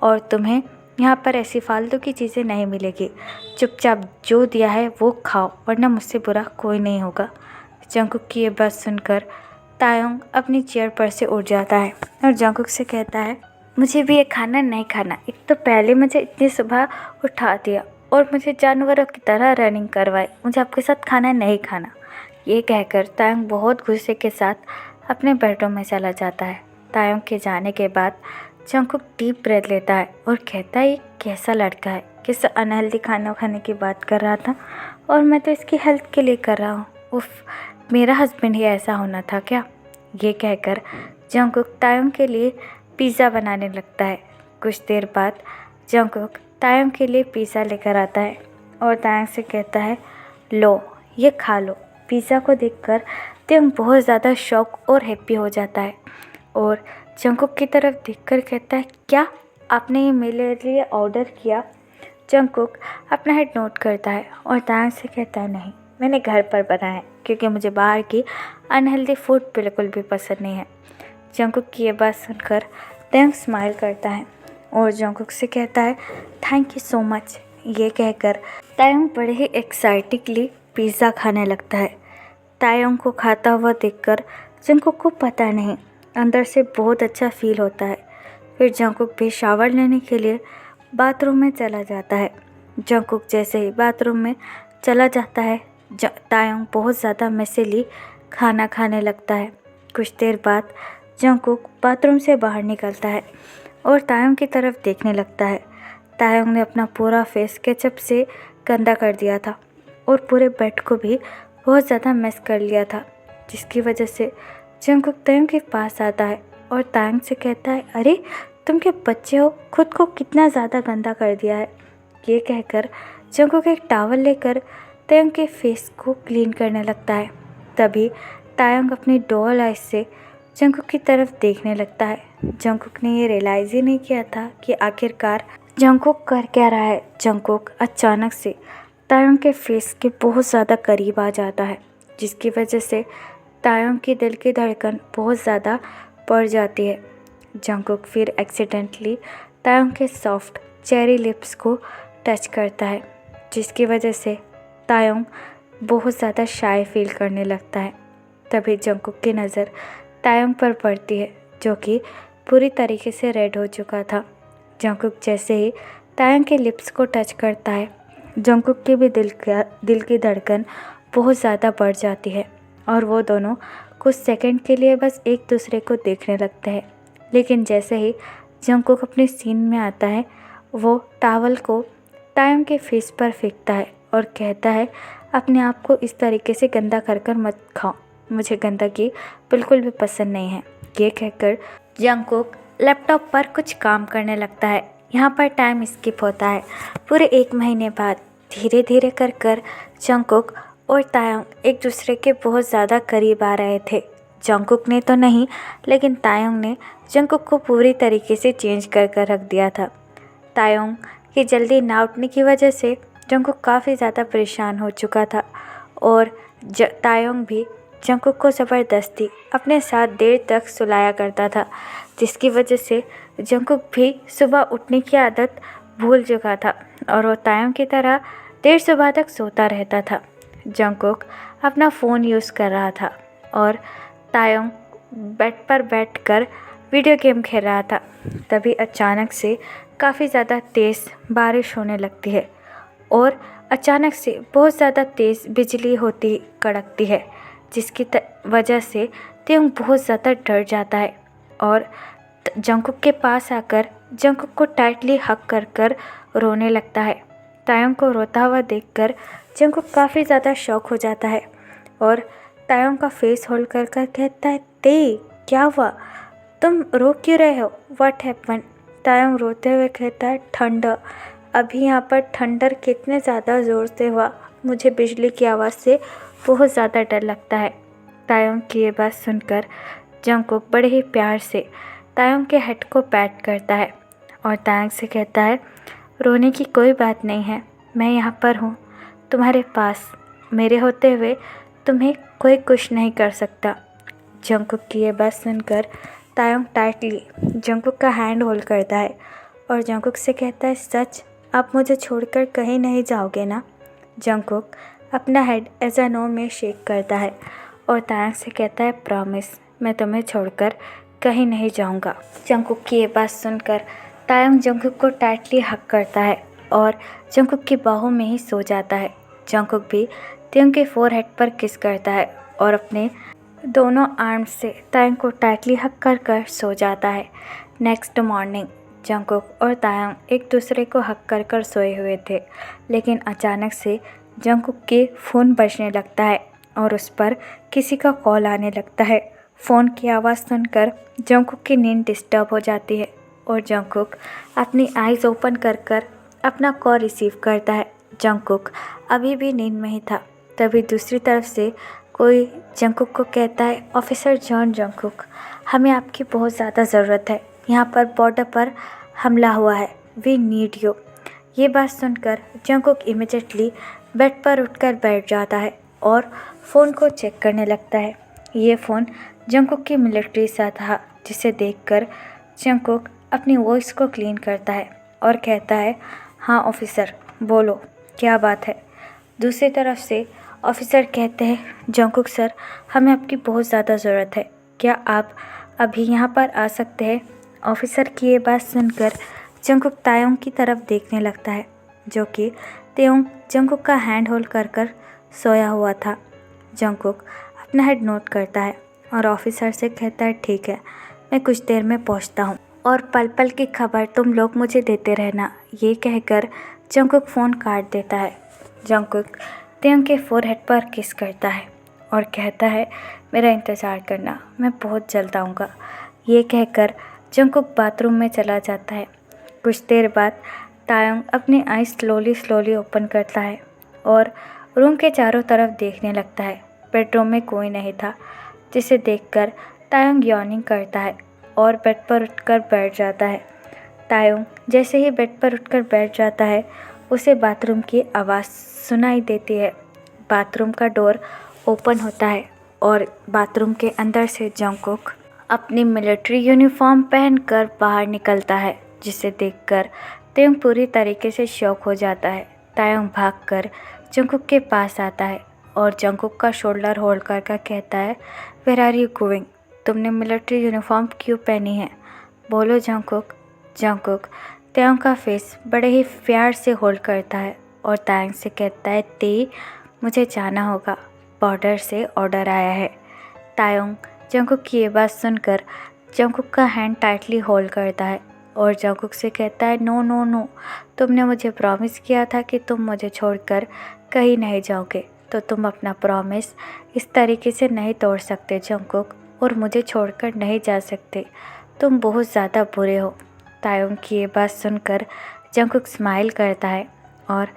और तुम्हें यहाँ पर ऐसी फालतू की चीज़ें नहीं मिलेगी, चुपचाप जो दिया है वो खाओ, वरना मुझसे बुरा कोई नहीं होगा। जंगकुक की ये बात सुनकर तायंग अपनी चेयर पर से उठ जाता है और जंगकुक से कहता है, मुझे भी ये खाना नहीं खाना, एक तो पहले मुझे इतनी सुबह उठा दिया और मुझे जानवरों की तरह रनिंग करवाई, मुझे आपके साथ खाना नहीं खाना। ये कहकर तायंग बहुत गुस्से के साथ अपने बेडरूम में चला जाता है। तायंग के जाने के बाद जंगकुक डीप ब्रेथ लेता है और कहता है, ये कैसा लड़का है, किस अनहेल्दी खाना खाने की बात कर रहा था और मैं तो इसकी हेल्थ के लिए कर रहा हूँ। उफ, मेरा हस्बैंड ही ऐसा होना था क्या? ये कहकर जंगकुक तायंग के लिए पिज़्ज़ा बनाने लगता है। कुछ देर बाद जंगकुक तायंग के लिए पिज़्ज़ा लेकर आता है और तायंग से कहता है, लो, ये खा लो। पिज़्ज़ा को देखकर तायंग बहुत ज़्यादा शॉक और हैप्पी हो जाता है और जंगकुक की तरफ देखकर कहता है, क्या आपने ये मेरे लिए ऑर्डर किया? जंगकुक अपना हेड नोट करता है और तायंग से कहता है, नहीं, मैंने घर पर बनाया है, क्योंकि मुझे बाहर की अनहेल्दी फूड बिल्कुल भी पसंद नहीं है। जंगकुक की ये बात सुनकर तायंग स्माइल करता है और जंगकुक से कहता है, थैंक यू सो मच। ये कहकर तायंग बड़े ही एक्साइटिंगली पिज़्ज़ा खाने लगता है। तायंग को खाता हुआ देखकर जंगकुक को पता नहीं अंदर से बहुत अच्छा फील होता है। फिर जंगकुक भी शावर लेने के लिए बाथरूम में चला जाता है। जंगकुक जैसे ही बाथरूम में चला जाता है, तायंग बहुत ज़्यादा मैसीली खाना खाने लगता है। कुछ देर बाद जंगकुक बाथरूम से बाहर निकलता है और तायंग की तरफ देखने लगता है। तायंग ने अपना पूरा फेस केचप से गंदा कर दिया था और पूरे बेड को भी बहुत ज़्यादा मैस कर लिया था, जिसकी वजह से जंगकुक तायंग के पास आता है और तायंग से कहता है, अरे तुम क्या बच्चे हो, खुद को कितना ज़्यादा गंदा कर दिया है। ये कहकर जंगकुक एक टॉवल लेकर तायंग के फेस को क्लीन करने लगता है। तभी तायंग अपनी डॉल आइज से जंगकुक की तरफ देखने लगता है। जंगकुक ने ये रियलाइज़ ही नहीं किया था कि आखिरकार जंगकुक कर क्या रहा है। जंगकुक अचानक से तायोंग के फेस के बहुत ज़्यादा करीब आ जाता है, जिसकी वजह से तायोंग की दिल की धड़कन बहुत ज़्यादा बढ़ जाती है। जंगकुक फिर एक्सीडेंटली तायोंग के सॉफ्ट चेरी लिप्स को टच करता है, जिसकी वजह से तायोंग बहुत ज़्यादा शाय फील करने लगता है। तभी जंगकुक की नज़र तायोंग पर पड़ती है, जो कि पूरी तरीके से रेड हो चुका था। जंगकुक जैसे ही तायोंग के लिप्स को टच करता है, जंगकुक की भी दिल की धड़कन बहुत ज़्यादा बढ़ जाती है और वो दोनों कुछ सेकंड के लिए बस एक दूसरे को देखने लगते हैं। लेकिन जैसे ही जंगकुक अपने सीन में आता है, वो टावल को तायोंग के फेस पर फेंकता है और कहता है, अपने आप को इस तरीके से गंदा कर मत खाओ, मुझे गंदगी बिल्कुल भी पसंद नहीं है। ये कहकर जंगकुक लैपटॉप पर कुछ काम करने लगता है। यहाँ पर टाइम स्किप होता है। पूरे 1 महीने बाद धीरे धीरे कर जंगकुक और तायोंग एक दूसरे के बहुत ज़्यादा करीब आ रहे थे। जंगकुक ने तो नहीं, लेकिन तायोंग ने जंगकुक को पूरी तरीके से चेंज कर रख दिया था। तायोंग की जल्दी ना उठने की वजह से जंगकुक काफ़ी ज़्यादा परेशान हो चुका था और तायोंग भी जंगकुक को ज़बरदस्ती अपने साथ देर तक सुलाया करता था, जिसकी वजह से जंगकुक भी सुबह उठने की आदत भूल चुका था और वो तायोंग की तरह देर सुबह तक सोता रहता था। जंगकुक अपना फ़ोन यूज़ कर रहा था और तायोंग बेड पर बैठकर वीडियो गेम खेल रहा था। तभी अचानक से काफ़ी ज़्यादा तेज़ बारिश होने लगती है और अचानक से बहुत ज़्यादा तेज़ बिजली होती कड़कती है, जिसकी वजह से तायोंग बहुत ज़्यादा डर जाता है और जंगकुक के पास आकर जंगकुक को टाइटली हग कर रोने लगता है। तायोंग को रोता हुआ देखकर जंगकुक काफ़ी ज़्यादा शॉक हो जाता है और तायोंग का फेस होल्ड कर कहता है, ते क्या हुआ, तुम रो क्यों रहे हो, व्हाट हैपन। तायोंग रोते हुए कहता है, ठंडर, अभी यहाँ पर ठंडर कितने ज़्यादा ज़ोर से हुआ, मुझे बिजली की आवाज़ से बहुत ज़्यादा डर लगता है। तायोंग की ये बात सुनकर जंगकुक बड़े ही प्यार से तायोंग के हेड को पैट करता है और तायोंग से कहता है, रोने की कोई बात नहीं है, मैं यहाँ पर हूँ तुम्हारे पास, मेरे होते हुए तुम्हें कोई कुछ नहीं कर सकता। जंगकुक की ये बात सुनकर तायोंग टाइटली जंगकुक का हैंड होल्ड करता है और जंगकुक से कहता है, सच, आप मुझे छोड़कर कहीं नहीं जाओगे ना। जंगकुक अपना हेड एज अ नो में शेक करता है और तायोंग से कहता है, प्रॉमिस, मैं तुम्हें छोड़कर कहीं नहीं जाऊंगा। जंगकुक की ये बात सुनकर तायोंग जंगकुक को टाइटली हग करता है और जंगकुक की बाहों में ही सो जाता है। जंगकुक भी तायोंग के फोरहेड पर किस करता है और अपने दोनों आर्म्स से तायोंग को टाइटली हग कर सो जाता है। नेक्स्ट मॉर्निंग जंगकुक और तायोंग एक दूसरे को हग कर सोए हुए थे, लेकिन अचानक से जंगकुक के फ़ोन बजने लगता है और उस पर किसी का कॉल आने लगता है। फ़ोन की आवाज़ सुनकर जंगकुक की नींद डिस्टर्ब हो जाती है और जंगकुक अपनी आइज़ ओपन कर अपना कॉल रिसीव करता है। जंगकुक अभी भी नींद में ही था। तभी दूसरी तरफ से कोई जंगकुक को कहता है, ऑफिसर जॉन जंगकुक, हमें आपकी बहुत ज़्यादा ज़रूरत है, यहाँ पर बॉर्डर पर हमला हुआ है, वी नीड यू। ये बात सुनकर जंगकुक इमीडिएटली बेड पर उठकर बैठ जाता है और फ़ोन को चेक करने लगता है। ये फ़ोन जंगकुक की मिलिट्री सा था, जिसे देखकर जंगकुक अपनी वॉइस को क्लीन करता है और कहता है, हाँ ऑफिसर, बोलो क्या बात है। दूसरी तरफ से ऑफिसर कहते हैं, जंगकुक सर, हमें आपकी बहुत ज़्यादा ज़रूरत है, क्या आप अभी यहाँ पर आ सकते हैं। ऑफिसर की ये बात सुनकर जंगकुक तायोंग की तरफ देखने लगता है, जो कि तायोंग जंगकुक का हैंड होल्ड कर सोया हुआ था। जंगकुक अपना हेड नोट करता है और ऑफिसर से कहता है, ठीक है, मैं कुछ देर में पहुंचता हूं और पल पल की खबर तुम लोग मुझे देते रहना। ये कहकर जंगकुक फ़ोन काट देता है। जंगकुक तायोंग के फोरहेड पर किस करता है और कहता है, मेरा इंतज़ार करना, मैं बहुत जल्द आऊँगा। ये कहकर जंगकुक बाथरूम में चला जाता है। कुछ देर बाद तायोंग अपनी आइज़ स्लोली ओपन करता है और रूम के चारों तरफ देखने लगता है। बेडरूम में कोई नहीं था, जिसे देखकर तायंग यॉर्निंग करता है और बेड पर उठकर बैठ जाता है। तायंग जैसे ही बेड पर उठकर बैठ जाता है उसे बाथरूम की आवाज़ सुनाई देती है। बाथरूम का डोर ओपन होता है और बाथरूम के अंदर से जंगकुक अपनी मिलिट्री यूनिफॉर्म पहनकर बाहर निकलता है, जिसे देखकर तायंग पूरी तरीके से शॉक हो जाता है। तायंग भागकर जंगकुक के पास आता है और जंगकुक का शोल्डर होल्ड कर कहता है, वेयर आर यू गोइंग? तुमने मिलिट्री यूनिफॉर्म क्यों पहनी है? बोलो जंगकुक। जंगकुक तायंग का फेस बड़े ही प्यार से होल्ड करता है और तायंग से कहता है, ते मुझे जाना होगा, बॉर्डर से ऑर्डर आया है। तायंग जंगकुक की ये बात सुनकर जंगकुक का हैंड टाइटली होल्ड करता है और जंगकुक से कहता है, नो नो नो, तुमने मुझे प्रॉमिस किया था कि तुम मुझे छोड़कर कहीं नहीं जाओगे, तो तुम अपना प्रॉमिस इस तरीके से नहीं तोड़ सकते जंगकुक, और मुझे छोड़कर नहीं जा सकते। तुम बहुत ज़्यादा बुरे हो। तायंग की ये बात सुनकर जंगकुक स्माइल करता है और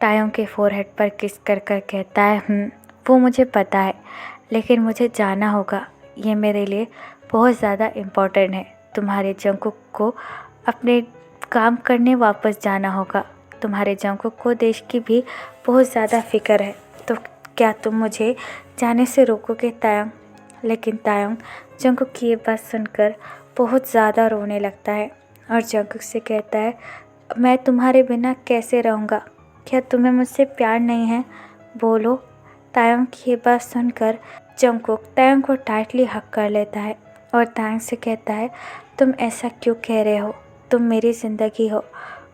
तायंग के फोरहेड पर किस कर कहता है, वो मुझे पता है, लेकिन मुझे जाना होगा, ये मेरे लिए बहुत ज़्यादा इम्पोर्टेंट है। तुम्हारे जंगकुक को अपने काम करने वापस जाना होगा। तुम्हारे जंगकुक को देश की भी बहुत ज़्यादा फिक्र है, तो क्या तुम मुझे जाने से रोकोगे तायंग? लेकिन तायंग जंगकुक की ये बात सुनकर बहुत ज़्यादा रोने लगता है और जंगकुक से कहता है, मैं तुम्हारे बिना कैसे रहूँगा? क्या तुम्हें मुझसे प्यार नहीं है? बोलो। तायंग की ये बात सुनकर जंगकुक तायंग को टाइटली हक कर लेता है और तायंग से कहता है, तुम ऐसा क्यों कह रहे हो? तुम मेरी ज़िंदगी हो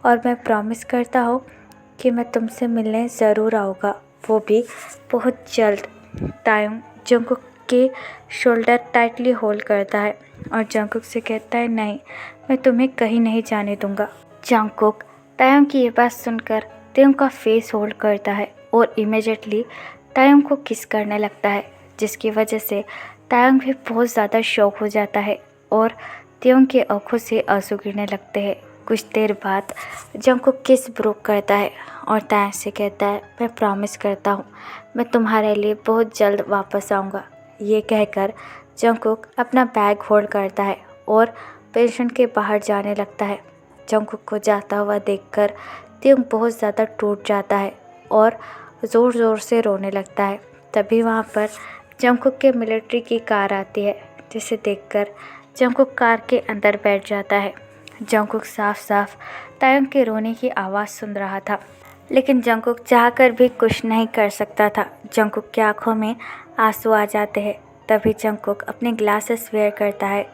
और मैं प्रॉमिस करता हूँ कि मैं तुमसे मिलने ज़रूर आऊँगा, वो भी बहुत जल्द। तायंग जंगकुक के शोल्डर टाइटली होल्ड करता है और जंगकुक से कहता है, नहीं, मैं तुम्हें कहीं नहीं जाने दूंगा। जंगकुक तायंग की ये बात सुनकर तायंग का फेस होल्ड करता है और इमीडिएटली तायंग को किस करने लगता है, जिसकी वजह से तायंग भी बहुत ज़्यादा शॉक हो जाता है और तायंग की आंखों से आंसू गिरने लगते हैं। कुछ देर बाद जंगकुक किस ब्रोक करता है और तायंग से कहता है, मैं प्रॉमिस करता हूँ मैं तुम्हारे लिए बहुत जल्द वापस आऊँगा। ये कहकर जंगकुक अपना बैग होल्ड करता है और पेंशन के बाहर जाने लगता है। जंगकुक को जाता हुआ देखकर तायंग बहुत ज़्यादा टूट जाता है और ज़ोर ज़ोर से रोने लगता है। तभी वहाँ पर जंगकुक के मिलिट्री की कार आती है, जिसे देखकर जंगकुक कार के अंदर बैठ जाता है। जंगकुक साफ साफ तायंग के रोने की आवाज़ सुन रहा था, लेकिन जंगकुक चाहकर भी कुछ नहीं कर सकता था। जंगकुक की आंखों में आंसू आ जाते हैं। तभी जंगकुक अपने ग्लासेस वेयर करता है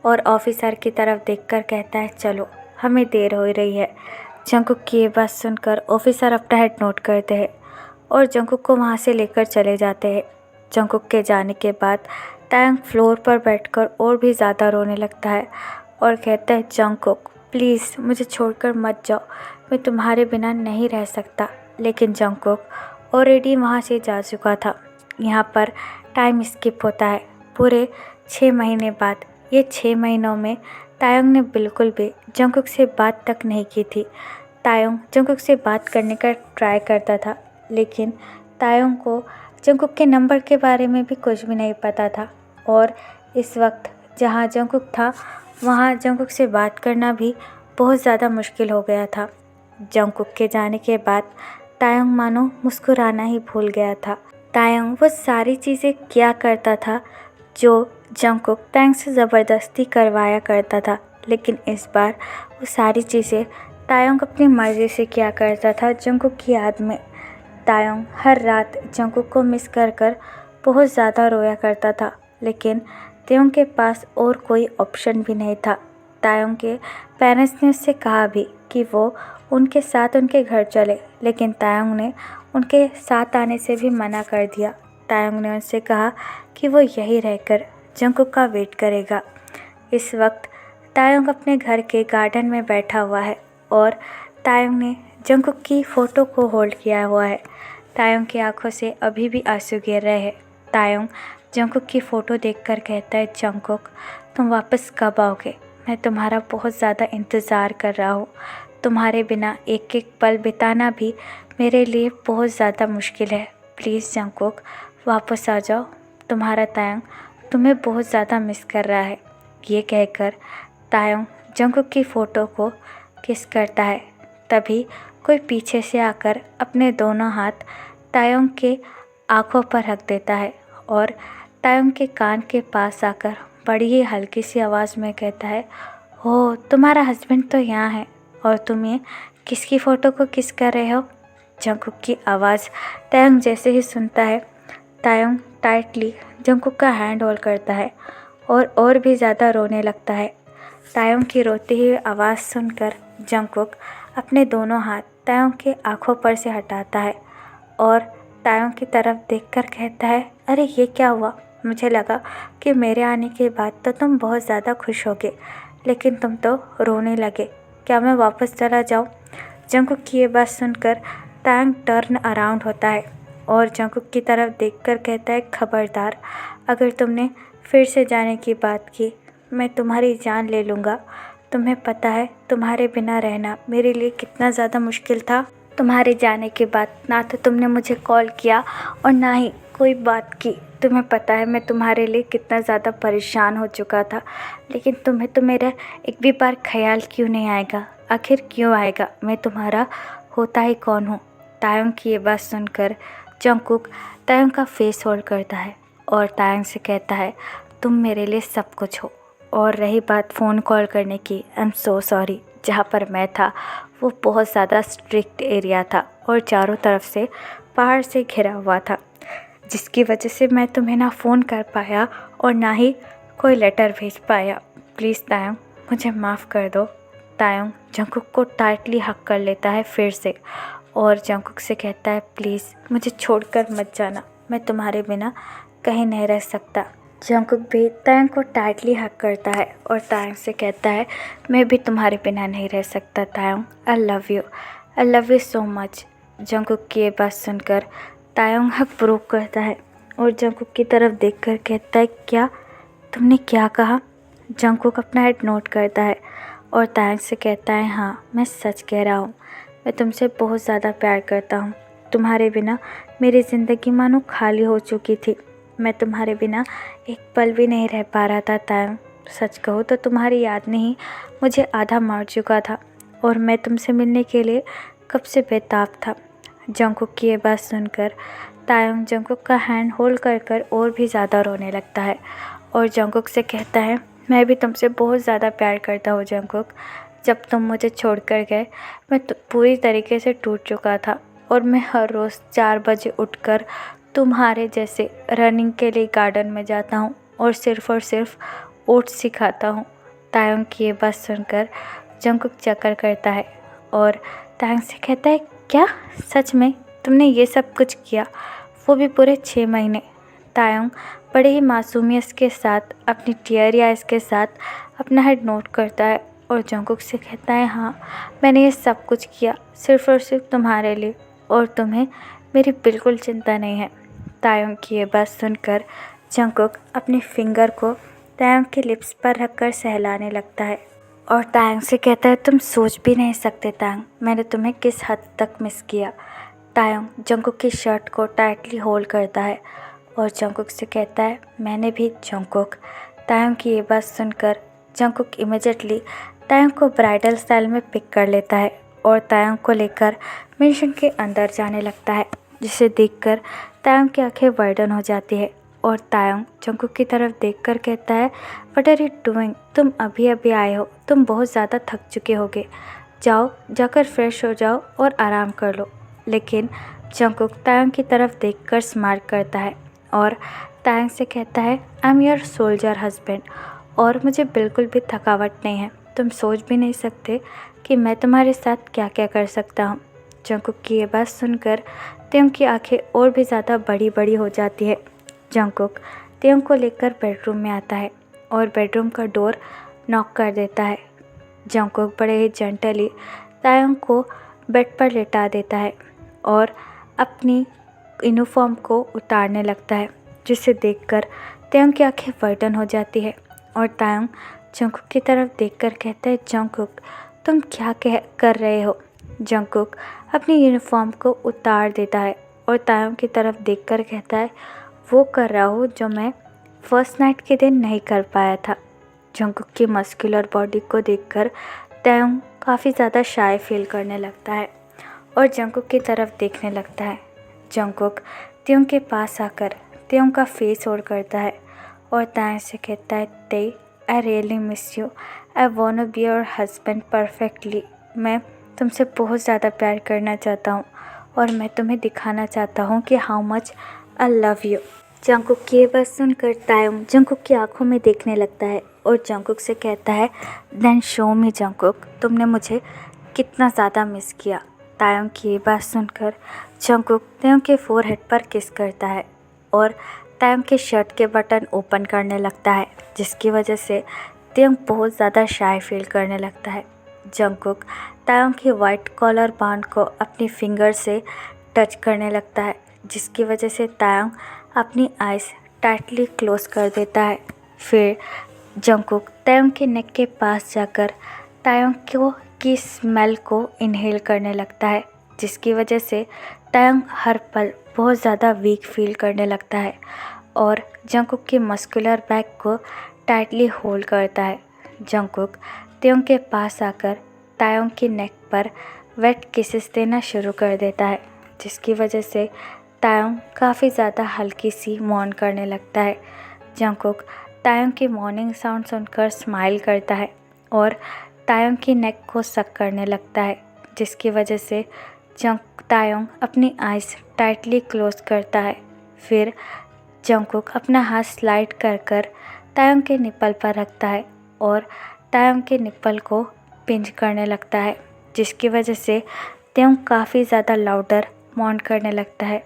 और ऑफिसर की तरफ देखकर कहता है, चलो हमें देर हो रही है। जंगकुक की ये बात सुनकर ऑफिसर अपना हेड नोट करते हैं और जंगकुक को वहाँ से लेकर चले जाते हैं। जंगकुक के जाने के बाद तायंग फ्लोर पर बैठकर और भी ज़्यादा रोने लगता है और कहता है, जंगकुक प्लीज़ मुझे छोड़कर मत जाओ, मैं तुम्हारे बिना नहीं रह सकता। लेकिन जंगकुक ऑलरेडी वहाँ से जा चुका था। यहाँ पर टाइम स्किप होता है पूरे 6 महीने बाद। ये 6 महीनों में तायंग ने बिल्कुल भी जंगकुक से बात तक नहीं की थी। तायंग जंगकुक से बात करने का ट्राई करता था, लेकिन तायंग को जंगकुक के नंबर के बारे में भी कुछ भी नहीं पता था और इस वक्त जहाँ जंगकुक था वहाँ जंगकुक से बात करना भी बहुत ज़्यादा मुश्किल हो गया था। जंगकुक के जाने के बाद तायंग मानो मुस्कुराना ही भूल गया था। तायंग वो सारी चीज़ें किया करता था जो जंगकुक तायंग से ज़बरदस्ती करवाया करता था, लेकिन इस बार वो सारी चीज़ें तायंग अपनी मर्ज़ी से किया करता था जंगकुक की याद में। तायंग हर रात जंगकुक को मिस कर बहुत ज़्यादा रोया करता था, लेकिन तायंग के पास और कोई ऑप्शन भी नहीं था। तायंग के पेरेंट्स ने उससे कहा भी कि वो उनके साथ उनके घर चले, लेकिन तायंग ने उनके साथ आने से भी मना कर दिया। तायंग ने उनसे कहा कि वो यहीं रहकर जंगकुक का वेट करेगा। इस वक्त तायंग अपने घर के गार्डन में बैठा हुआ है और तायंग ने जंगकुक की फ़ोटो को होल्ड किया हुआ है। तायंग की आंखों से अभी भी आंसू गिर रहे हैं। तायंग जंगकुक की फ़ोटो देखकर कहता है, जंगकुक तुम वापस कब आओगे? मैं तुम्हारा बहुत ज़्यादा इंतज़ार कर रहा हूँ। तुम्हारे बिना एक एक पल बिताना भी मेरे लिए बहुत ज़्यादा मुश्किल है। प्लीज़ जंगकुक वापस आ जाओ। तुम्हारा तायंग तुम्हें बहुत ज़्यादा मिस कर रहा है। ये कहकर तायोंग जंगकुक की फ़ोटो को किस करता है। तभी कोई पीछे से आकर अपने दोनों हाथ तायोंग के आँखों पर रख देता है और तायोंग के कान के पास आकर बड़ी ही हल्की सी आवाज़ में कहता है, हो तुम्हारा हस्बैंड तो यहाँ है और तुम ये किसकी फ़ोटो को किस कर रहे हो। जंगकुक की आवाज़ तायोंग जैसे ही सुनता है, तायोंग टाइटली जंगकुक का हैंड होल्ड करता है और भी ज़्यादा रोने लगता है। तायोंग की रोती हुई आवाज़ सुनकर जंगकुक अपने दोनों हाथ तायोंग के आँखों पर से हटाता है और तायोंग की तरफ देखकर कहता है, अरे ये क्या हुआ। मुझे लगा कि मेरे आने के बाद तो तुम बहुत ज़्यादा खुश होगे, लेकिन तुम तो रोने लगे। क्या मैं वापस चला जाऊँ। जंगकुक की ये बात सुनकर तायोंग टर्न अराउंड होता है और जंगकुक की तरफ देखकर कहता है, खबरदार, अगर तुमने फिर से जाने की बात की मैं तुम्हारी जान ले लूँगा। तुम्हें पता है तुम्हारे बिना रहना मेरे लिए कितना ज़्यादा मुश्किल था। तुम्हारे जाने के बाद ना तो तुमने मुझे कॉल किया और ना ही कोई बात की। तुम्हें पता है मैं तुम्हारे लिए कितना ज़्यादा परेशान हो चुका था, लेकिन तुम्हें तो मेरा एक भी बार ख्याल क्यों नहीं आएगा। आखिर क्यों आएगा, मैं तुम्हारा होता ही कौन हूँ। तायोंग की ये बात सुनकर जंगकुक तायोंग का फेस होल्ड करता है और तायोंग से कहता है, तुम मेरे लिए सब कुछ हो। और रही बात फ़ोन कॉल करने की, आई एम सो सॉरी। जहाँ पर मैं था वो बहुत ज़्यादा स्ट्रिक्ट एरिया था और चारों तरफ से पहाड़ से घिरा हुआ था, जिसकी वजह से मैं तुम्हें ना फ़ोन कर पाया और ना ही कोई लेटर भेज पाया। प्लीज़ तायोंग मुझे माफ़ कर दो। तायोंग जंगकुक को टाइटली हक कर लेता है फिर से और जंगकुक से कहता है, प्लीज़ मुझे छोड़कर मत जाना, मैं तुम्हारे बिना कहीं नहीं रह सकता। जंगकुक भी तायोंग को टाइटली हक करता है और तायोंग से कहता है, मैं भी तुम्हारे बिना नहीं रह सकता Taeyong, I love you so much. Jungkook की ये बात सुनकर तायोंग हक प्रूव करता है और जंगकुक की तरफ देखकर कहता है, क्या तुमने क्या कहा। जंगकुक अपना हेड नोट करता है और तायोंग से कहता है, हाँ मैं सच कह रहा हूँ, मैं तुमसे बहुत ज़्यादा प्यार करता हूँ। तुम्हारे बिना मेरी ज़िंदगी मानो खाली हो चुकी थी। मैं तुम्हारे बिना एक पल भी नहीं रह पा रहा था तायोंग। सच कहूँ तो तुम्हारी याद ने ही मुझे आधा मार चुका था और मैं तुमसे मिलने के लिए कब से बेताब था। जंगकुक की ये बात सुनकर तायोंग जंगकुक का हैंड होल्ड कर और भी ज़्यादा रोने लगता है और जंगकुक से कहता है, मैं भी तुमसे बहुत ज़्यादा प्यार करता हूँ जंगकुक। जब तुम मुझे छोड़कर गए मैं पूरी तरीके से टूट चुका था और मैं हर रोज़ 4 बजे उठकर तुम्हारे जैसे रनिंग के लिए गार्डन में जाता हूँ और सिर्फ ओट्स ही खाता हूँ। तायोंग की ये बात सुनकर जंगकुक चक्कर करता है और तायोंग से कहता है, क्या सच में तुमने ये सब कुछ किया, वो भी पूरे 6 महीने। तायोंग बड़े ही मासूमियत के साथ अपनी टीयरी आइज़ के साथ अपना हेड नोट करता है और जंगकुक से कहता है, हाँ मैंने ये सब कुछ किया सिर्फ और सिर्फ तुम्हारे लिए और तुम्हें मेरी बिल्कुल चिंता नहीं है। तायोंग की ये बात सुनकर जंगकुक अपनी फिंगर को तायोंग के लिप्स पर रखकर सहलाने लगता है और तायोंग से कहता है, तुम सोच भी नहीं सकते तायोंग मैंने तुम्हें किस हद तक मिस किया। तायोंग जंगकुक की शर्ट को टाइटली होल्ड करता है और जंगकुक से कहता है, मैंने भी जंगकुक। तायोंग की ये बात सुनकर जंगकुक इमीडिएटली तायोंग को ब्राइडल स्टाइल में पिक कर लेता है और तायोंग को लेकर मेंशन के अंदर जाने लगता है, जिसे देखकर तायोंग की आंखें वाइडन हो जाती है और तायोंग जंगकुक की तरफ देखकर कहता है, व्हाट आर यू डूइंग, तुम अभी अभी आए हो, तुम बहुत ज़्यादा थक चुके होगे, जाओ जाकर फ्रेश हो जाओ और आराम कर लो। लेकिन जंगकुक तायोंग की तरफ देखकर स्माइल करता है और तायोंग से कहता है, I am your soldier husband और मुझे बिल्कुल भी थकावट नहीं है। तुम सोच भी नहीं सकते कि मैं तुम्हारे साथ क्या क्या कर सकता हूँ। जंगकुक की ये बात सुनकर तायोंग की आंखें और भी ज़्यादा बड़ी बड़ी हो जाती है। जंगकुक तायोंग को लेकर बेडरूम में आता है और बेडरूम का डोर नॉक कर देता है। जंगकुक बड़े ही जेंटली तायोंग को बेड पर लेटा देता है और अपनी यूनिफॉर्म को उतारने लगता है, जिसे देखकर तायोंग की आंखें वाइडन हो जाती है और तायोंग जंगकुक की तरफ देखकर कहता है, जंगकुक तुम क्या कर रहे हो। जंगकुक अपनी यूनिफॉर्म को उतार देता है और तायोंग की तरफ देखकर कहता है, वो कर रहा हूँ जो मैं फर्स्ट नाइट के दिन नहीं कर पाया था। जंगकुक की मस्कुलर बॉडी को देखकर तायोंग काफ़ी ज़्यादा शाय फील करने लगता है और जंगकुक की तरफ देखने लगता है। जंगकुक त्योंग के पास आकर त्योंग का फेस होल्ड करता है और तायोंग से कहता है, ते I really miss you, I want to be your husband perfectly. मैं तुमसे बहुत ज़्यादा प्यार करना चाहता हूँ और मैं तुम्हें दिखाना चाहता हूँ कि how much I love you. Jungkook की ये बात सुनकर तायोंग जंगकुक की आंखों में देखने लगता है और जंगकुक से कहता है, देन शो मी जंगकुक, तुमने मुझे कितना ज़्यादा मिस किया। तायोंग की ये बात सुनकर जंगकुक तायोंग के फोरहेड पर किस करता है और तायोंग के शर्ट के बटन ओपन करने लगता है, जिसकी वजह से तायोंग बहुत ज़्यादा शाय फील करने लगता है। जंगकुक तायोंग की वाइट कॉलर बैंड को अपनी फिंगर से टच करने लगता है, जिसकी वजह से तायोंग अपनी आइज़ टाइटली क्लोज कर देता है। फिर जंगकुक तायोंग के नेक के पास जाकर तायोंग की स्मेल को इनहेल करने लगता है, जिसकी वजह से तायोंग हर पल बहुत ज़्यादा वीक फील करने लगता है और जंगकुक की मस्कुलर बैक को टाइटली होल्ड करता है। जंगकुक तायोंग के पास आकर तायोंग की नेक पर वेट किसेस देना शुरू कर देता है, जिसकी वजह से तायोंग काफ़ी ज़्यादा हल्की सी मौन करने लगता है। जंगकुक तायोंग की मॉर्निंग साउंड सुनकर स्माइल करता है और तायोंग की नेक को सक करने लगता है, जिसकी वजह से तायोंग अपनी आइज़ टाइटली क्लोज करता है। फिर जंगकुक अपना हाथ स्लाइड कर कर तायोंग के निप्पल पर रखता है और तायोंग के निप्पल को पिंच करने लगता है, जिसकी वजह से तायोंग काफ़ी ज़्यादा लाउडर मौन करने लगता है।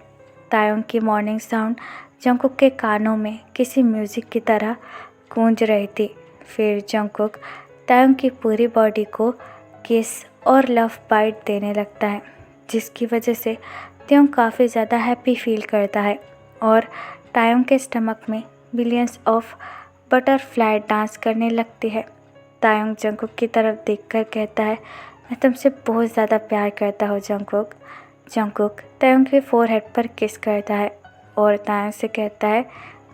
तायोंग की मॉर्निंग साउंड जंगकुक के कानों में किसी म्यूज़िक की तरह गूंज रही थी। फिर जंगकुक तायोंग की पूरी बॉडी को किस और लव बाइट देने लगता है, जिसकी वजह से तायोंग काफ़ी ज़्यादा हैप्पी फील करता है और तायोंग के स्टमक में बिलियंस ऑफ बटरफ्लाई डांस करने लगती है। तायोंग जंगकुक की तरफ देखकर कहता है, मैं तुमसे बहुत ज़्यादा प्यार करता हूँ जंगकुक। जंगकुक तायोंग के फोरहेड पर किस करता है और तायोंग से कहता है,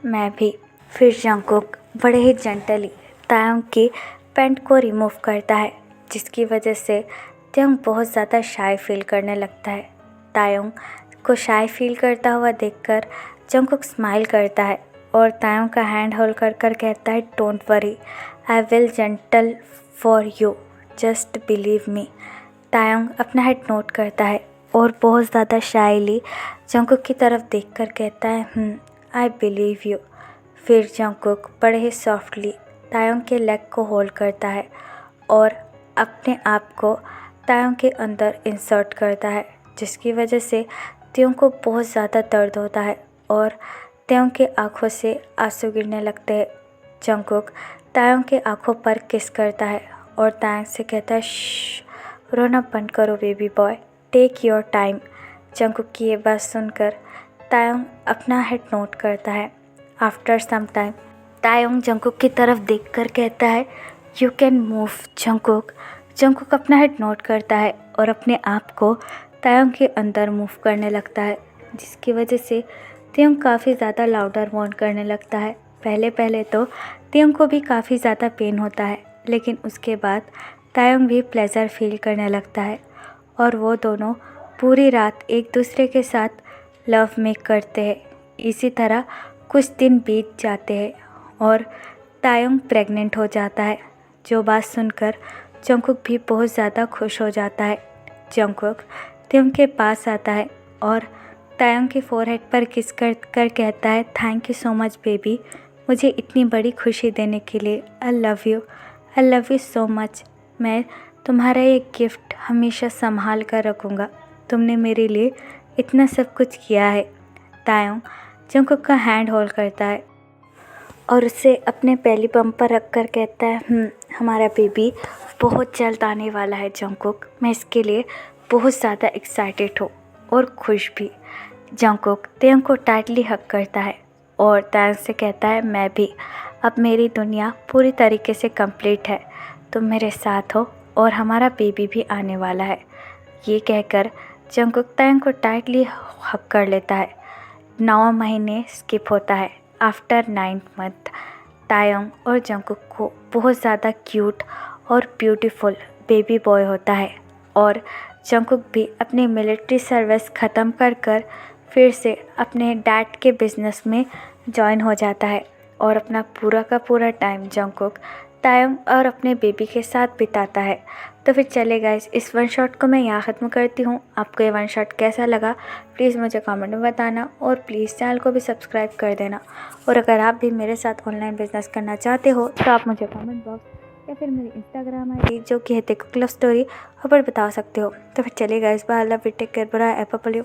मैं भी। फिर जंगकुक बड़े ही जेंटली तायोंग की पैंट को रिमूव करता है, जिसकी वजह से तायोंग बहुत ज़्यादा शाय फील करने लगता है। तायोंग को शाय फील करता हुआ देखकर जंगकुक स्माइल करता है और तायोंग का हैंड होल्ड कर कर कहता है, don't worry, I will gentle for you, just believe me. Taeyong अपना हेड नोट करता है और बहुत ज़्यादा शायली जंगकुक की तरफ देखकर कहता है, आई बिलीव यू। फिर जंगकुक बड़े ही सॉफ्टली तायोंग के लेग को होल्ड करता है और अपने आप को तायोंग के अंदर इंसर्ट करता है, जिसकी वजह से तायोंग को बहुत ज़्यादा दर्द होता है और तायोंग के आँखों से आंसू गिरने लगते हैं। जंगकुक तायोंग के आँखों पर किस करता है और तायोंग से कहता है, रोना बंद करो baby boy, take your time. Jungkook की ये बात सुनकर तायोंग अपना हेड नोट करता है। आफ्टर सम टाइम तायोंग जंगकुक की तरफ देखकर कहता है, you can move Jungkook. Jungkook अपना हेड नोट करता है और अपने आप को तायोंग के अंदर मूव करने लगता है, जिसकी वजह से तायोंग काफ़ी ज़्यादा लाउडर मोन करने लगता है। पहले पहले तो तायोंग को भी काफ़ी ज़्यादा पेन होता है, लेकिन उसके बाद तायोंग भी प्लेजर फील करने लगता है और वो दोनों पूरी रात एक दूसरे के साथ लव मेक करते हैं। इसी तरह कुछ दिन बीत जाते हैं और तायोंग प्रेग्नेंट हो जाता है, जो बात सुनकर जंगकुक भी बहुत ज़्यादा खुश हो जाता है। जंगकुक तायोंग के पास आता है और तायोंग के फोरहेड पर किस कर कहता है, thank you so much baby, मुझे इतनी बड़ी खुशी देने के लिए। आई लव यू सो मच। मैं तुम्हारा ये गिफ्ट हमेशा संभाल कर रखूँगा, तुमने मेरे लिए इतना सब कुछ किया है। तायोंग जंगकुक का हैंड होल्ड करता है और उसे अपने बेली बम्प पर रख कर कहता है, हमारा बेबी बहुत जल्द आने वाला है जंगकुक, मैं इसके लिए बहुत ज़्यादा एक्साइटेड हूँ और खुश भी। जंगकुक तायोंग को टाइटली हग करता है और तायोंग से कहता है, मैं भी, अब मेरी दुनिया पूरी तरीके से कंप्लीट है, तुम मेरे साथ हो और हमारा बेबी भी आने वाला है। ये कहकर जंगकुक तायोंग को टाइटली हग कर लेता है। 9 महीने स्किप होता है आफ्टर 9th मंथ तायंग और जंगकुक को बहुत ज़्यादा क्यूट और ब्यूटीफुल बेबी बॉय होता है और जंगकुक भी अपनी मिलिट्री सर्विस ख़त्म कर फिर से अपने डैड के बिज़नेस में जॉइन हो जाता है और अपना पूरा का पूरा टाइम जंगकुक तायंग और अपने बेबी के साथ बिताता है। तो फिर चले गाइस, इस वन शॉट को मैं यहाँ ख़त्म करती हूँ। आपको ये वन शॉट कैसा लगा प्लीज़ मुझे कमेंट में बताना और प्लीज़ चैनल को भी सब्सक्राइब कर देना। और अगर आप भी मेरे साथ ऑनलाइन बिजनेस करना चाहते हो तो आप मुझे कमेंट बॉक्स या फिर मेरी इंस्टाग्राम आई जो कि है तेकुक लव स्टोरी, वहाँ पर बता सकते हो। तो फिर चलिए guys, bye, love you, take care, bye, Apple.